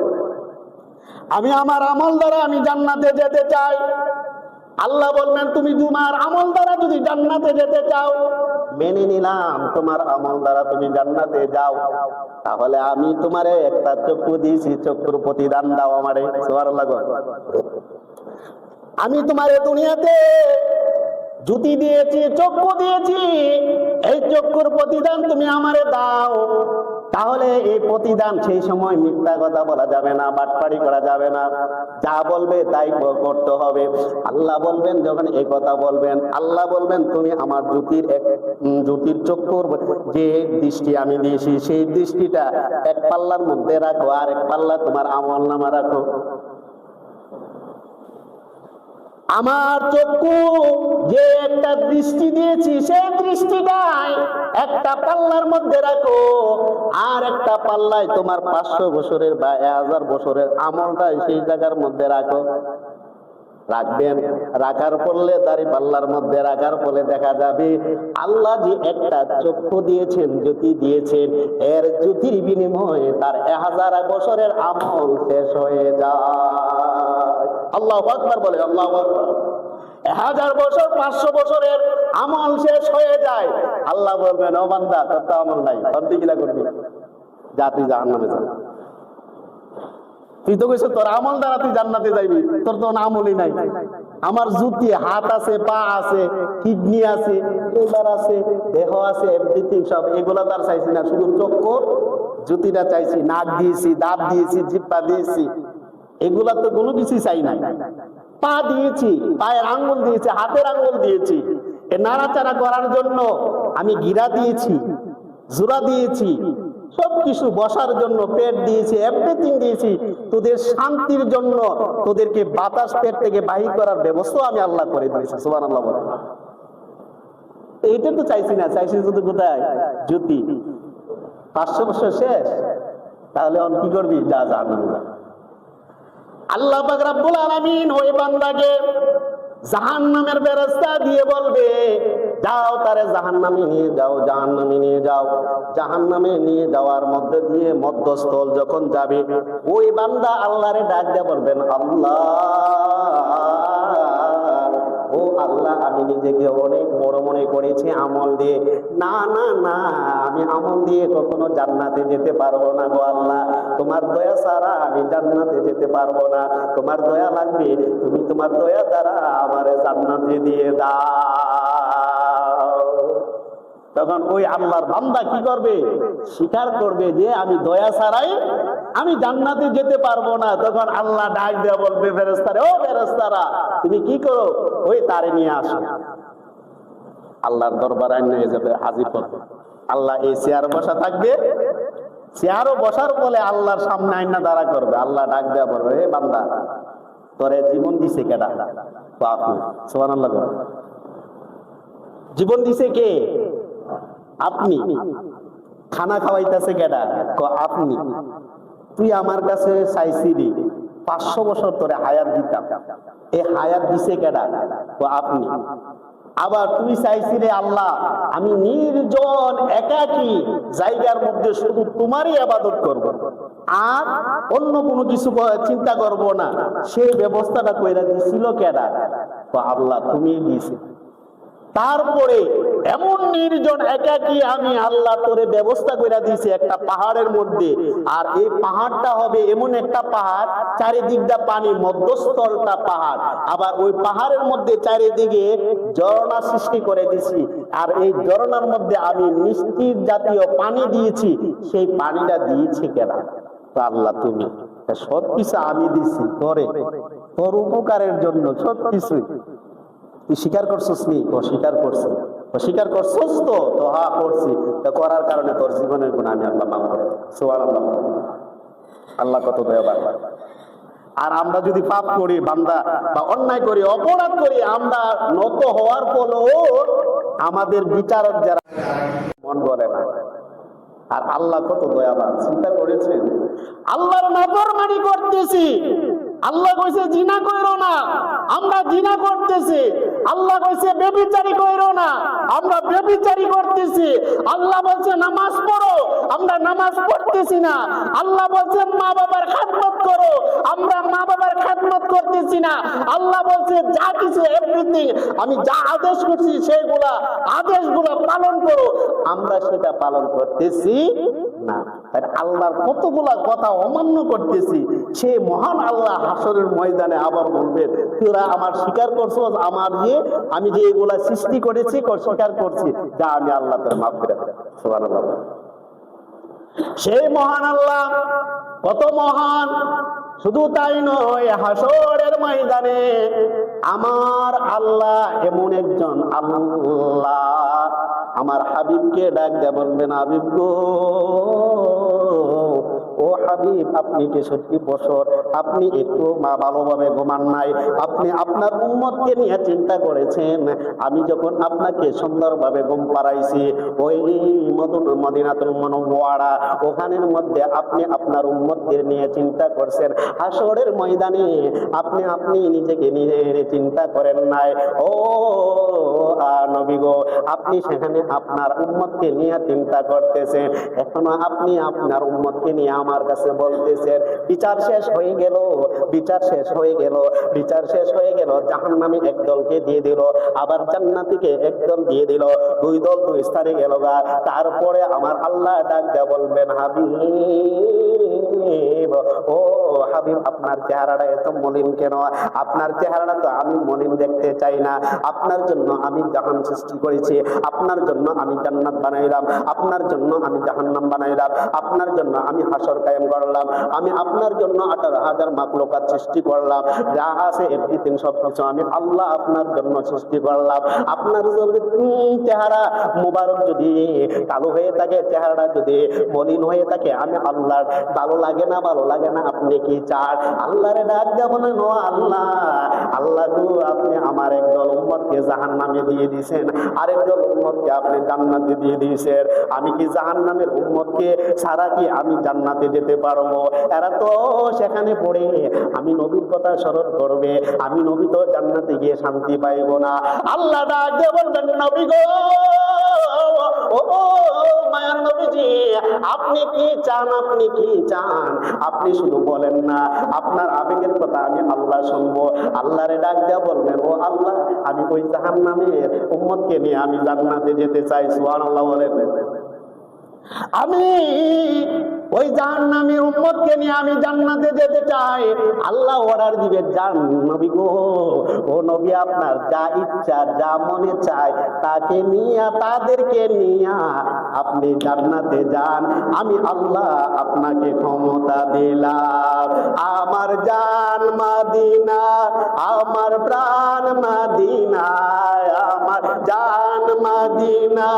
Speaker 1: আমি আমার আমল দ্বারা আমি জান্নাতে যেতে চাই। আল্লাহ বলবেন তুমি তোমার আমল দ্বারা যদি জান্নাতে যেতে চাও, মেনে নিলাম তোমার আমল দ্বারা তুমি জান্নাতে যাও, তাহলে আমি তোমারে একটা চক্ষু দিয়েছি, চক্ষুর প্রতিদান দাও আমারে। সুবহানাল্লাহ। আমি তোমারে দুনিয়াতে জুতি দিয়েছি, চক্ষু দিয়েছি, এই চক্ষুর প্রতিদান তুমি আমারে দাও। তাহলে এই প্রতিদান সেই সময় মিথ্যা কথা বলা যাবে না, বাটপাড়ি করা যাবে না, যা বলবে তাই করতে হবে। আল্লাহ বলবেন যখন এই কথা বলবেন, আল্লাহ বলবেন তুমি আমার জ্যোতির চক্ষুর যে দৃষ্টি আমি দিয়েছি সেই দৃষ্টিটা এক পাল্লার মধ্যে রাখো, আর এক পাল্লা তোমার আমল নামা রাখো। আমার চক্ষু যে একটা দৃষ্টি দিয়েছি সেই দৃষ্টিটাই একটা পাল্লার মধ্যে রাখো, আর একটা পাল্লায় তোমার 500 বছরের বা 1000 বছরের আমলটাই সেই জায়গার মধ্যে রাখো। রাখবেন, রাখার পড়লে দাড়ি পাল্লার মধ্যে রাখার ফলে দেখা যাবে আল্লাহ যে একটা চক্ষু দিয়েছেন, জ্যোতি দিয়েছেন, এর জ্যোতির বিনিময়ে তার 1000 বছরের আমল শেষ হয়ে যায়। আল্লাহু আকবার বলে, আল্লাহু আকবার। 1000 বছর 500 বছরের আমল শেষ হয়ে যায়। আল্লাহ বলবেন ও বান্দা তোর তো আমল নাই, তোর তুই কিলা করবি, যা তুই জাহান্নামে যা। তুই তো কইছ তোর আমল দ্বারা তুই জান্নাতে যাইবি, তোর তো আমলই নাই। আমার জুতি হাত আছে, পা আছে, কিডনি আছে, লিভার আছে, দেহ আছে, এভরিথিং সব, এগুলা তার চাইছি না, শুধু চক্ষু জুতিটা চাইছি, নাক দিয়েছি, দাঁত দিয়েছি, জিহ্বা দিয়েছি, এগুলা তো কোনো কিছু চাই না। পা দিয়েছি, পায়ের আঙ্গুল দিয়েছি, হাতের আঙ্গুল দিয়েছি, এ নাড়াচাড়া করার জন্য আমি গিরা দিয়েছি, জোড়া দিয়েছি, সবকিছু বসার জন্য পেট দিয়েছি, এভরিথিং দিয়েছি তোদের শান্তির জন্য, তোদেরকে বাতাস পেট থেকে বাহির করার ব্যবস্থা আমি আল্লাহ করে দিয়েছি। সুবহানাল্লাহ বলে। এইটা তো চাইছি না, চাইছি শুধু কোথায় জ্যোতি। 500 বছর শেষ, তাহলে অন কি করবি, যা জাহান্নামে যা। আল্লাহ পাক রব্বুল আলামিন ওই বান্দাকে জাহান্নামের বেরেস্তা দিয়ে বলবে যাও তারে জাহান্নামে নিয়ে যাও, জাহান্নামে নিয়ে যাও। জাহান্নামে নিয়ে যাওয়ার মধ্যে দিয়ে মধ্যস্থল যখন যাবে, ওই বান্দা আল্লাহরে ডাক দিয়ে বলবেন আল্লাহ, ও আল্লাহ আমি নিজেকে অনেক বড় মনে করেছি আমল দিয়ে, না না না, আমি আমল দিয়ে কখনো জান্নাতে যেতে পারবো না গো আল্লাহ, তোমার দয়া ছাড়া আমি জান্নাতে যেতে পারবো না, তোমার দয়া লাগবে, তুমি তোমার দয়া দ্বারা আমারে জান্নাতে দিয়ে দাও। তখন ওই আল্লাহর বান্দা কি করবে, স্বীকার করবে যে আমি দয়া ছাড়াই আমি জান্নাতে যেতে পারবো না। তখন আল্লাহ ডাক দিয়ে বলবে ফেরেশতারা, ও ফেরেশতারা তুমি কি করো, ওই তারে নিয়ে আসো। আল্লাহর দরবারে নিয়ে যাবে, হাজির করবে। আল্লাহ এই চেয়ার বসা থাকবে, চেয়ারও বসার ফলে আল্লাহর সামনে আইনা দাঁড়া করবে। আল্লাহ ডাক দেওয়া বলবে, হে বান্দা তোরে জীবন দিছে কেডা? সুবহানাল্লাহ। জীবন দিছে কে? আপনি। খানা খাওয়াইতেছে কেডা? আপনি। তুই আমার কাছে চাইছিলি 500 বছর তোরে হায়াত দিতাম, এই হায়াত দিছে কেডা? আপনি। আবার তুই চাইছিলে আল্লাহ আমি নির্জন একাকী জায়গার মধ্যে শুধু তোমারই ইবাদত করব, আর অন্য কোনো কিছু চিন্তা করব না, সেই ব্যবস্থাটা কইরা দিছিল কেডা? আল্লাহ তুমি দিয়েছে। তারপরে এমন নির্জন একাকী আমি আল্লাহ তোরে ব্যবস্থা করে দিয়েছি একটা পাহাড়ের মধ্যে, আর এই পাহাড়টা হবে এমন একটা পাহাড় চারিদিকটা পানি, মধ্যস্থলটা পাহাড়, আবার ওই পাহাড়ের মধ্যে চারিদিকে ঝর্ণা সৃষ্টি করে দিছি, আর এই ঝর্ণার মধ্যে আমি মিষ্টি জাতীয় পানি দিয়েছি, সেই পানিটা দিয়েছি কেনা? আল্লাহ তুমি। সবকিছু আমি দিছি তোরে, তোর উপকারের জন্য সবকিছু। তুই স্বীকার করছিস নি? অস্বীকার করছি। অস্বীকার করছিস তো? হ্যাঁ করছি। তো করার কারণে তোর জীবনের গুণ আমি আল্লাহ মাফ করে দেব। সুবহানাল্লাহ। আল্লাহ কত দয়াবান। আর আমরা যদি পাপ করি বান্দা বা অন্যায় করি, অপরাধ করি, আমরা নত হওয়ার ফলেও আমাদের বিচারক যারা মন বলে না, আর আল্লাহ কত দয়াবান, চিন্তা করেছেন? আল্লাহর নাফরমানি করতেছি, আল্লাহ কইছে জিনা কইরো না, আমরা জিনা করতেছি। আল্লাহ কইছে ব্যভিচারী কইরো না, আমরা ব্যভিচারী করতেছি। আল্লাহ বলছে নামাজ পড়ো, আমরা নামাজ পড়তেছি না। আল্লাহ বলছে মা বাবার খেদমত করো, আমরা মা বাবার খেদমত করতেছি না। আল্লাহ বলছে যা কিছু এভরিথিং আমি যা আদেশ করছি সেগুলা আদেশগুলা পালন করো, আমরা সেটা পালন করতেছি না। তাই আল্লাহর কতগুলা কথা অমান্য করতেছি। সে মহান আল্লাহ হাসরের ময়দানে আবার বলবেন, তোরা আমার স্বীকার করছো, আমার আমি যে এগুলা সৃষ্টি করেছি স্বীকার করছি, যা আমি আল্লাহ তোর মাফ করে দেব। সুবহানাল্লাহ। সেই মহান আল্লাহ কত মহান! শুধু তাই নয়, হাসরের ময়দানে আমার আল্লাহ এমন একজন আল্লাহ, আমার হাবিবকে ডাক দিয়ে বলবেন, হাবিব গো, ও হাবিব, আপনি 63 বছর আপনি একটু ভালোভাবে ঘুমান নাই, আপনি আপনার উম্মতকে নিয়ে চিন্তা করেছেন। আমি যখন আপনাকে সুন্দরভাবে ঘুম পাড়াইছি ওই মদিনাতুল মুনাওয়ারা, ওখানের মধ্যে আপনি আপনার উম্মতদের নিয়ে চিন্তা করছেন। হাসরের ময়দানে আপনি নিজেকে নিয়ে চিন্তা করেন নাই। ও নবী গো, আপনি সেখানে আপনার উম্মতকে নিয়ে চিন্তা করতেছেন, এখনো আপনি আপনার উম্মতকে নিয়ে আমার কাছে বলতেছেন বিচার শেষ হয়ে গেল, বিচার শেষ হয়ে গেল, বিচার শেষ হয়ে গেল। জাহান্নামী একদলকে দিয়ে দিল, আবার জান্নাতীকে একদল দিয়ে দিল, দুই দল দুই স্থানে গেল গা। তারপরে আমার আল্লাহ ডাক দেয়া বলবেন, হাবিব, ও হাবিব, আপনার চেহারাটা এত মলিন কেন? আপনার চেহারাটা তো আমি মলিন দেখতে চাই না। আপনার জন্য আমি জাহান সৃষ্টি করেছি, আপনার জন্য আমি জান্নাত বানাইলাম, আপনার জন্য আমি জাহান্নাম বানাইলাম, আপনার জন্য আমি হাসর কায়েম করলাম, আমি আপনার জন্য 18,000 মাখলুকাত সৃষ্টি করলাম, যা আছে এভরিথিং সবকিছু আমি আল্লাহ আপনার জন্য সৃষ্টি করলাম। আপনার যদি চেহারা মুবারক যদি কালো হয়ে থাকে, চেহারাটা যদি মলিন হয়ে থাকে, আমি আল্লাহর ভালো লাগে না, ভালো লাগে না। আপনি কি চান? আল্লাহরে ডাক দেয়া বলেন, ও আল্লাহ, আল্লাহ গো, আপনি আমার একদল উম্মতকে জাহান্নামে দিয়ে দিয়েছেন, আরেকদল উম্মতকে আপনি জান্নাতে দিয়ে দিয়েছেন। আমি কি জাহান্নামের উম্মতকে ছাড়া কি আমি জান্নাতে যেতে পারবো? এরা তো সেখানে পড়ে আমি নবীর কথা স্মরণ করবে, আমি নবী তো জান্নাতে গিয়ে শান্তি পাইব না। আল্লাহ ডাক দিয়ে বলবেন, নবী গো, ও মায়ার নবীজি, আপনি কি চান? আপনি কি চান? আপনি শুধু বলেন না, আপনার আবেগের কথা আমি আল্লাহ শুনবো। আল্লাহরে ডাক দেয়া বলবেন, ও আল্লাহ, আমি ওই জাহান্নামের উম্মতকে নিয়ে আমি জান্নাতে যেতে চাই। সুবহানাল্লাহ বলেন। আমি ওই জাহান্নামী উম্মতকে নিয়ে আমি জান্নাতে যেতে চাই। আল্লাহ অর্ডার দিবে, যান নবী গো, ও নবী, আপনার যা ইচ্ছা যা মনে চায় তাকে নিয়ে, তাদেরকে নিয়ে আপনি জান্নাতে যান। আমি আল্লাহ আপনাকে ক্ষমতা দিলাম। আমার জান মদিনা, আমার প্রাণ মদিনা, আমার জান মদিনা,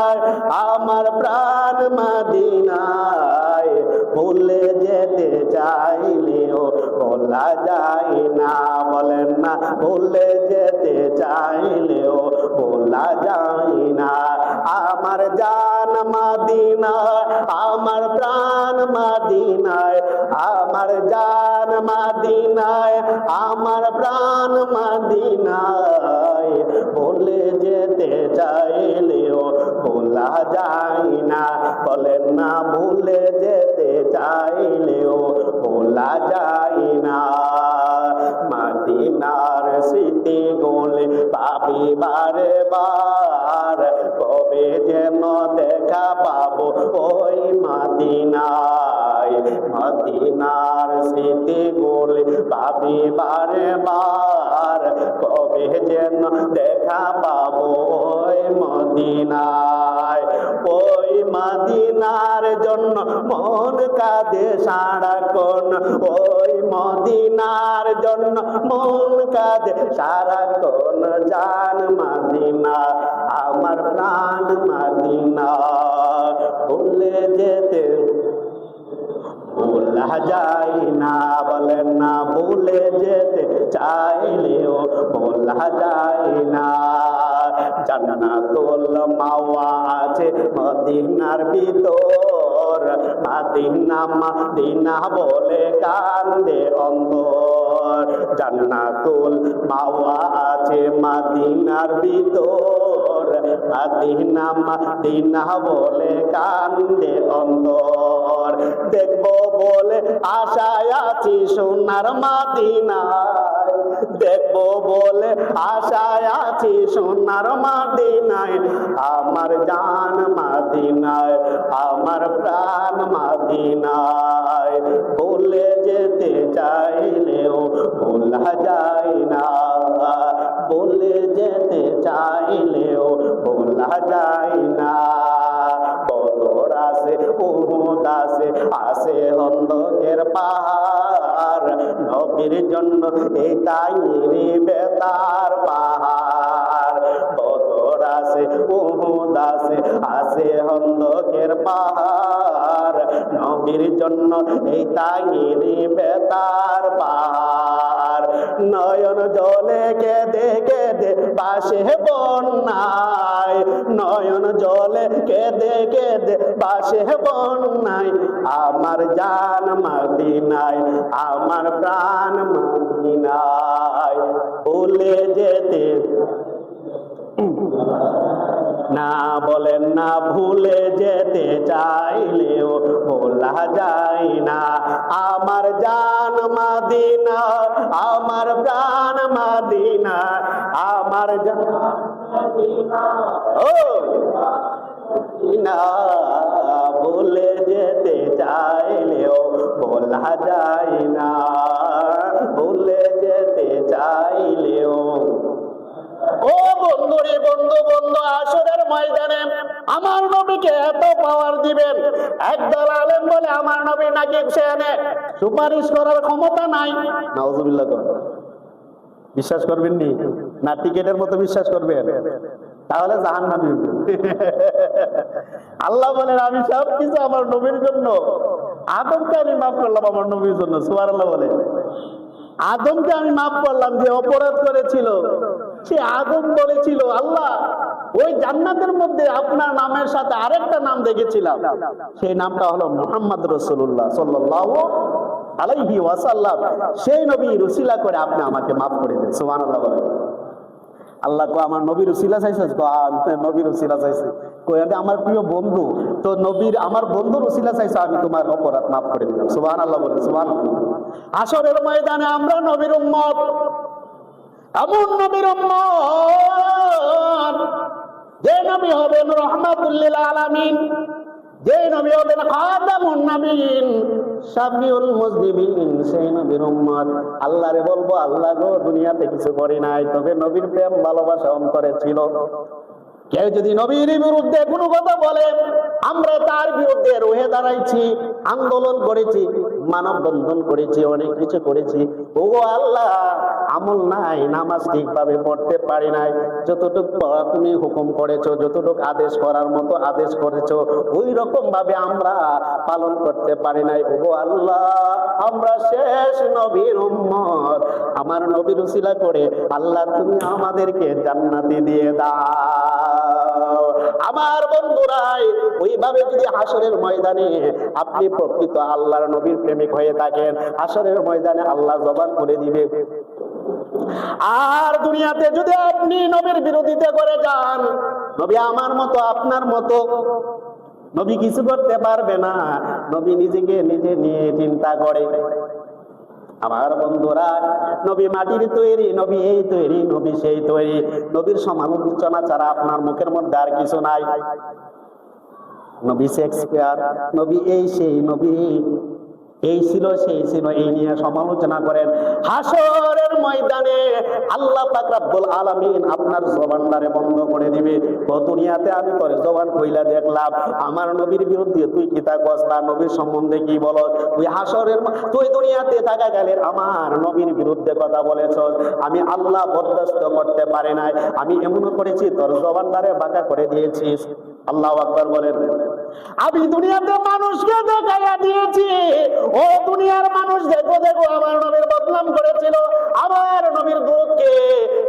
Speaker 1: আমার প্রাণ মদিনায়, ভুলে যেতে চাইলেও বলা যায় না। বলেন না, ভুলে যেতে চাইলেও বলা যায় না। আমার জান মদিনা, আমার প্রাণ মদিনায়, আমার জান মদিনায়, আমার প্রাণ মদিনায়, ভুলে যেতে চাইলেও ভোলা যায় না। বলেন না, ভুলে যেতে চাইলেও ভোলা যায় না। মদিনার স্মৃতি গোলে পাবি বারে বার, কবে যেন দেখা পাবো ওই মদিনায়। মদিনার স্মৃতি গোলে পাবি বারে বার, কবে যেন দেখা পাবো ওই মদিনায়। ওই মদিনার জন্য মন কাঁদে সারাক্ষণ, ওই মদিনার জন্য মন কাঁদে সারাক্ষণ। জান মদিনা, আমার প্রাণ মদিনা, ভুলে যেতে ভোলা যায় না। বলেন না, ভুলে যেতে চাইলেও ভোলা যায় না। জান্নাতুল মাওয়া আছে মদিনার ভিতর, মদিনা মদিনা বলে কান্দে অন্তর। জান্নাতুল মাওয়া আছে মদিনার ভিতর, মদিনা মদিনা বলে কান্দে অন্তর। দেখবো বলে আশায় আছি সোনার মদিনায়, দেখবো বলে আশায় আছি সোনার মদিনায়। আমার জান মদিনায়, আমার প্রাণ মদিনায়। ভুলে যেতে চাইলেও ভোলা যায় না, ভুলে যেতে চাইলেও ভোলা যায় না। বদর আছে উহুদ আছে, আছে খন্দকের পাহাড়, নবীর জন্য এটাই বেতার পাহাড়। বদর আছে উহুদ আছে, আছে খন্দকের পাহাড়, নবীর জন্য এটাই বেতার পাহাড়। নয়ন জলে কেঁদে কেঁদে পাশে বন্যায়, নয়ন জলে কেঁদে কেঁদে পাশে বন্যায়। আমার জান মদিনায়, আমার প্রাণ মদিনায়। ভুলে যেতে না বলেন না, ভুলে যেতে চাইলেও ভোলা যায় না। আমার জান মদিনা, আমার প্রাণ মদিনা, আমার জান ও না, ভুলে যেতে চাইলেও ভোলা যায় না, ভুলে যেতে চাইলেও। ও বন্ধু রে বন্ধু, বন্ধু আসরের ময়দানে আমার নবীকে এত পাওয়ার দিবেন, একদল আলেম বলে আমার নবী নাকি সেখানে সুপারিশ করার ক্ষমতা নাই। নাউজুবিল্লাহ। বিশ্বাস করবেন নি? না টিকেটের মতো বিশ্বাস করবেন? তাহলে জাহান্নামী। আল্লাহ বলেন আমি সবকিছু আমার নবীর জন্য, আদমকে আমি মাফ করলাম আমার নবীর জন্য। সুবহানাল্লাহ বলে আদমকে আমি মাফ করলাম, যে অপরাধ করেছিল সে আদম বলেছিল আল্লাহ ওই জান্নাতের মধ্যে আপনার নামের সাথে আরেকটা নাম দেখেছিলাম, সেই নামটা হলো মুহাম্মদ রাসূলুল্লাহ সাল্লাল্লাহু আলাইহি ওয়াসাল্লাম। সেই নবীর উসিলা করে আপনি আমাকে মাফ করে দেন। সুবহানাল্লাহ বলে। আল্লাহ কো আমার নবীর উসিলা চাইছিস? নবীর উসিলা চাইছি। কই আমার প্রিয় বন্ধু তো নবীর, আমার বন্ধুর উসিলা চাইছো, আমি তোমার অপরাধ মাফ করে দিলাম। সুবহানাল্লাহ বলে। সুবহানাল্লাহ। হাশরের ময়দানে আমরা নবীর উম্মত, এমন নবীর উম্মত যে নবী হবেন রাহমাতুল লিল আলামিন, যে নবী হবেন খাতামুন নবীন, শাফিউল মুজনিবিন, সেই নবীর উম্মত। আল্লাহরে বলবো আল্লাহ গো দুনিয়াতে কিছু করি নাই, তবে নবীর প্রেম ভালোবাসা অন্তরে ছিল। কেউ যদি নবীর বিরুদ্ধে কোনো কথা বলে, আমরা তার বিরুদ্ধে রুহে দাঁড়াইছি, আন্দোলন করেছি, মানববন্ধন করেছি, অনেক কিছু করেছি। ও আল্লাহ আমল নাই, নামাজ ঠিকভাবে পড়তে পারি নাই, যতটুকু পড়া তুমি হুকুম করেছো, যতটুকু আদেশ করার মতো আদেশ করেছো, ওই রকম ভাবে আমরা পালন করতে পারি নাই। ও আল্লাহ আমরা শেষ নবীর উম্মত, আমার নবীর উসিলা করে আল্লাহ তুমি আমাদেরকে জান্নাতি দিয়ে দাও। আমার বন্ধুরাই ওইভাবে যদি হাসরের ময়দানে আপনি প্রকৃত আল্লাহর নবীর প্রেমিক হয়ে থাকেন, হাসরের ময়দানে আল্লাহ জবান করে দিবে। আর দুনিয়াতে যদি আপনি নবীর বিরোধিতা করে যান, নবী আমার মতো আপনার মতো, নবী কিছু করতে পারবে না, নবী নিজেকে নিজে নিয়ে চিন্তা করে। আমার বন্ধুরা নবী মাটির তৈরি, নবী এই তৈরি, নবী সেই তৈরি, নবীর সমালোচনা ছাড়া আপনার মুখের মধ্যে আর কিছু নাই। নবী শেক্সপিয়ার, নবী এই সেই, নবী এই ছিল সেই ছিল, এই নিয়ে সমালোচনা করেন। হাসরের ময়দানে আল্লাহ পাক রব্বুল আলামিন আপনার জবানটারে বন্ধ করে দিবে। ও দুনিয়াতে আমি তোর জবান কইলা দেখলাম, আমার নবীর বিরুদ্ধে তুই কি তা কস, তার নবীর সম্বন্ধে কি বল, তুই হাসরের তুই দুনিয়াতে থাকা গেলে আমার নবীর বিরুদ্ধে কথা বলেছস, আমি আল্লাহ বরদাস্ত করতে পারি নাই, আমি এমনও করেছি তোর জবানটারে বাঁকা করে দিয়েছিস। আল্লাহু আকবার বলেন। আমি দুনিয়াতে মানুষকে দেখাইয়া দিয়েছি, ও দুনিয়ার মানুষ দেখো দেখো আমার নবীর বদনাম করেছিল, আমার নবীর দুধকে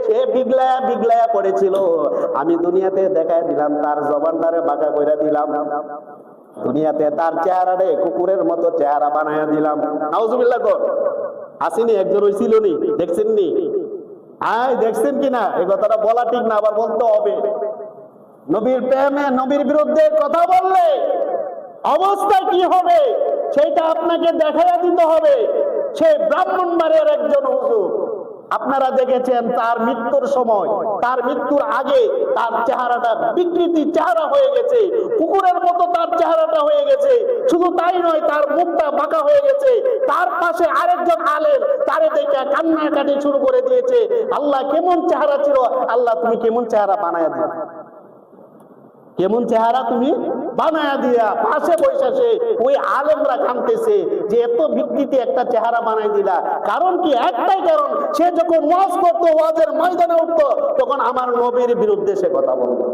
Speaker 1: সে বিগলায়া বিগলায়া পড়েছিল, আমি দুনিয়াতে দেখায় দিলাম, তার জবানটারে বাঁকা কইরা দিলাম, দুনিয়াতে তার চেহারারে কুকুরের মতো চেহারা বানায়া দিলাম। নাউজুবিল্লাহ কর। আসেনি একজন হইছিল নি? দেখছেন নি? দেখছেন কিনা? এই কথাটা বলা ঠিক না, আবার বলতে হবে। নবীর প্রেমে নবীর বিরুদ্ধে কথা বললে অবস্থা কি হবে সেটা আপনাকে দেখাইয়া দিতে হবে। সে ব্রাহ্মণবাড়িয়ার একজন হুজুর, আপনারা দেখেছেন তার মৃত্যুর সময়, তার মৃত্যুর আগে তার চেহারাটা বিকৃতি চেহারা হয়ে গেছে, কুকুরের মতো তার চেহারাটা হয়ে গেছে। শুধু তাই নয়, তার মুখটা বাঁকা হয়ে গেছে। তার পাশে আরেকজন আলেম তারে দেখে কান্নাকাটি শুরু করে দিয়েছে, আল্লাহ কেমন চেহারা ছিল, আল্লাহ তুমি কেমন চেহারা বানায়া দিও, কেমন চেহারা তুমি বানায়া দিয়া। পাশে বৈশাখে ওই আলেমরা কাঁদতেছে যে এত বিকৃতি একটা চেহারা বানাই দিলা। কারণ কি? একটাই কারণ, সে যখন ওয়াজ করতো, ওয়াজের ময়দানে উঠতো, তখন আমার নবীর বিরুদ্ধে সে কথা বলতো,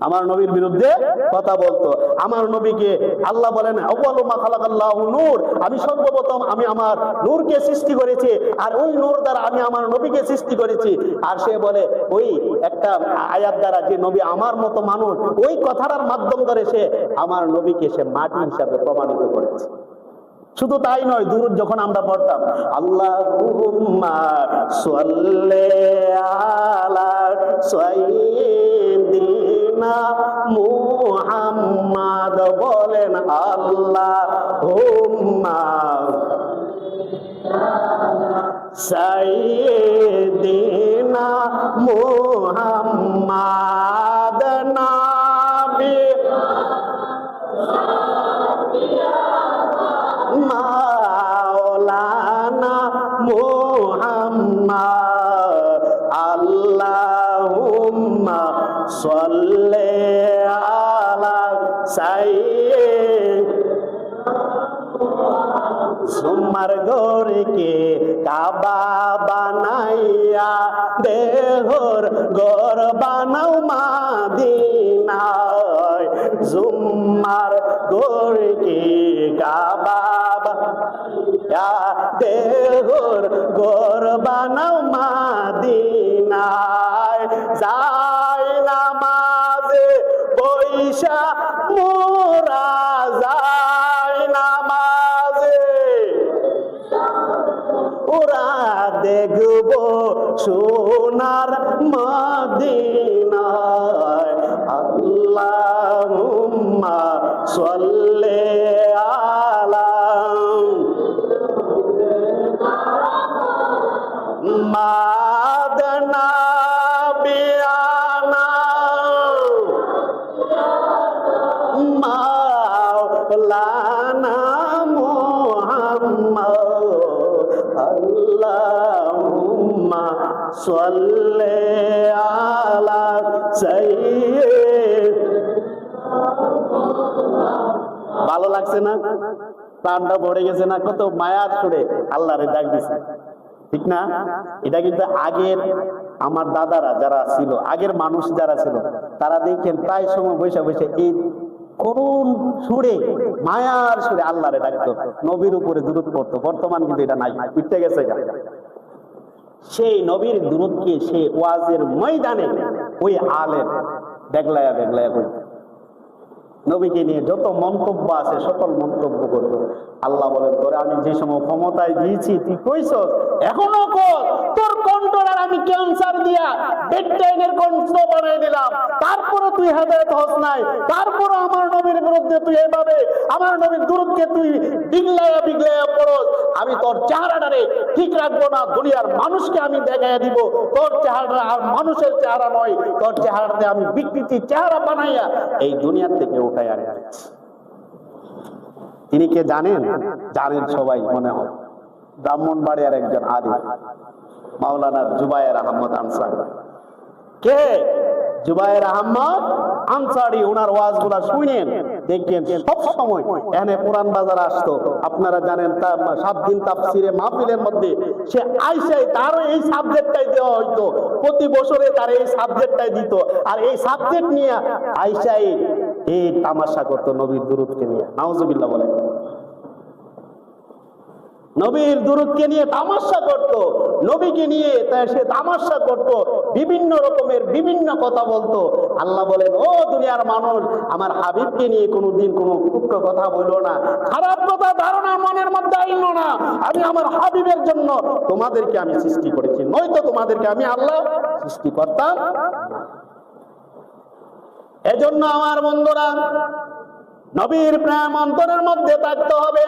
Speaker 1: আমার নবীর বিরুদ্ধে কথা বলতো। আমার নবীকে আল্লাহ বলেন আউয়ালু মা খালাকাল্লাহু নূর, আমি সর্বপ্রথম আমি আমার নূরকে সৃষ্টি করেছি, আর ওই নূর দ্বারা আমি আমার নবীকে সৃষ্টি করেছি। আর সে বলে ওই একটা আয়াত দ্বারা যে নবী আমার মতো মানুষ, ওই কথাটার মাধ্যম ধরে সে আমার নবীকে সে মাটি হিসাবে প্রমাণিত করেছে। শুধু তাই নয়, দুরূদ যখন আমরা পড়তাম, আল্লাহুম্মা সাল্লি আলা সাইয়্যিদিনা মুহাম্মাদ, বলেন আল্লাহুম্মা সাইয়্যিদিনা মুহাম্মাদ নাবি মাওলানা মুহাম্মদ, আল্লাহুম্মা সাল্লি আলা সুমার গোরকে কাবা বানাইয়া দেহর গর বানাও মাদিনায়, জুম্মার গোরকে কাবা দেহর গর বানাও মাদিনায়, যাই নামাজে বৈশা মোরা যাই নামাজে, ওরা দেখব সোনার মদিনায়, আল্লাহুম্মা সাল্লি আলা মাদনা বিয়ানা মাওলানা মুহাম্মদ, আল্লাহুম্মা সাল্লি আলা সাইয়্যিদ। ভালো লাগছে না? প্রাণটা ভরে গেছে না? কত মায়ার সুরে আল্লাহরে ডাক দিছে, ঠিক না? এটা কিন্তু আগের আমার দাদারা যারা ছিল, আগের মানুষ যারা ছিল, তারা দেখেন প্রায় সময় বসে বসে এই করুণ সুরে মায়ার সুরে আল্লাহরে ডাকতো, নবীর উপরে দুরূদ পড়তো। বর্তমান কিন্তু এটা নাই, উঠতে গেছে। সেই নবীর দুরূদকে সে ওয়াজের ময়দানে ওই আলেম বেগলায়া বেগলায়া করতো, নবীকে নিয়ে যত মন্তব্য আছে সকল মন্তব্য করতো। আল্লাহ বলেন, তোরে আমি যে সময় ক্ষমতায় দিয়েছি তুই কইছস, এখনো কর, তোর কণ্ঠটার আমি ক্যান্সার দিয়া বেডটাইনের কণ্ঠ বানাই দিলাম, তারপরে তুই হেদায়েত হস নাই, তারপরে আমার নবীর বিরুদ্ধে তুই এভাবে আমার নবীর দুরূদকে তুই বিগলায়া বিগলায়া পড়স, আমি তোর চেহারাটারে ঠিক রাখবো না, দুনিয়ার মানুষকে আমি দেখাইয়া দিব তোর চেহারা আর মানুষের চেহারা নয়, তোর চেহারাতে আমি বিকৃতি চেহারা বানাইয়া এই দুনিয়ার থেকে উঠাই আনি। তিনি কে জানেন? জানেন সবাই মনে হয়, ব্রাহ্মণবাড়িয়ার একজন আলিম, মাওলানা জুবায়ের আহমদ আনসারী। কে? জুবায়ের আহমদ আনসারী। ওনার ওয়াজগুলা শুনেন, দেখবেন সব সময় এখানে কোরআন বাজার আসতো, আপনারা জানেন 7 দিন তাফসিরে মাহফিলের মধ্যে সে আইসাই তারও এই সাবজেক্টটাই দেওয়া হইতো, প্রতি বছরে তার এই সাবজেক্টটাই দিত, আর এই সাবজেক্ট নিয়ে আইসাই এই তামাশা করতো নবীর দুরূদকে নিয়ে। নাউজুবিল্লাহ বলেন। নবীর দুরূদকে নিয়ে তামাশা করত, নবীকে নিয়ে সে তামাশা করত, বিভিন্ন রকমের বিভিন্ন কথা বলতো। আল্লাহ বলেন, ও দুনিয়ার মানুষ, আমার হাবিবকে নিয়ে কোনোদিন কোনো কুট্র কথা বললো না, খারাপ কথা ধারণা মনের মধ্যে আইলো না। আমি আমার হাবিবের জন্য তোমাদেরকে আমি সৃষ্টি করেছি, নয়তো তোমাদেরকে আমি আল্লাহ সৃষ্টি করতাম না। এজন্য আমার বন্ধুরা, নবীর প্রেম অন্তরের মধ্যে থাকতে হবে।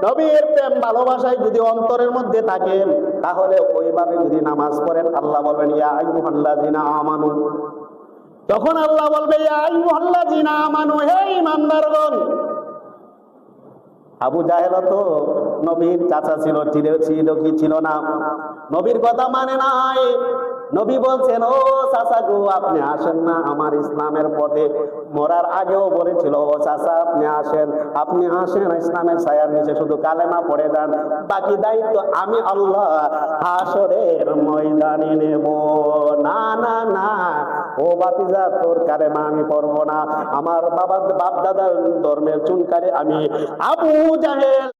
Speaker 1: নবীর প্রেম ভালোবাসায় যদি অন্তরের মধ্যে থাকে, তাহলে ওইভাবে যদি নামাজ পড়েন, আল্লাহ বলবেন ইয়া আইয়ুহাল্লাযিনা আমানু, তখন আল্লাহ বলবে ইয়া আইয়ুহাল্লাযিনা আমানু, হে ঈমানদারগণ। আবু জাহেল তো নবীর চাচা ছিল, ছিল কি ছিল না? নবীর কথা মানে নাই। নবী বলছেন, ও চাচা গো, আপনি আসেন না আমার ইসলামের পথে। মরার আগেও বলেছিল, ও চাচা আপনি আসেন, আপনি আসেন ইসলামের ছায়ার নিচে, শুধু কালেমা পড়ে দেন, বাকি দায়িত্ব আমি আল্লাহ হাসরের ময়দানে নেব। না না না, ও বাতিজা, তোর কালেমা আমি পড়বো না, আমার বাপ দাদার ধর্মের চুনকারে আমি আবু জাহেল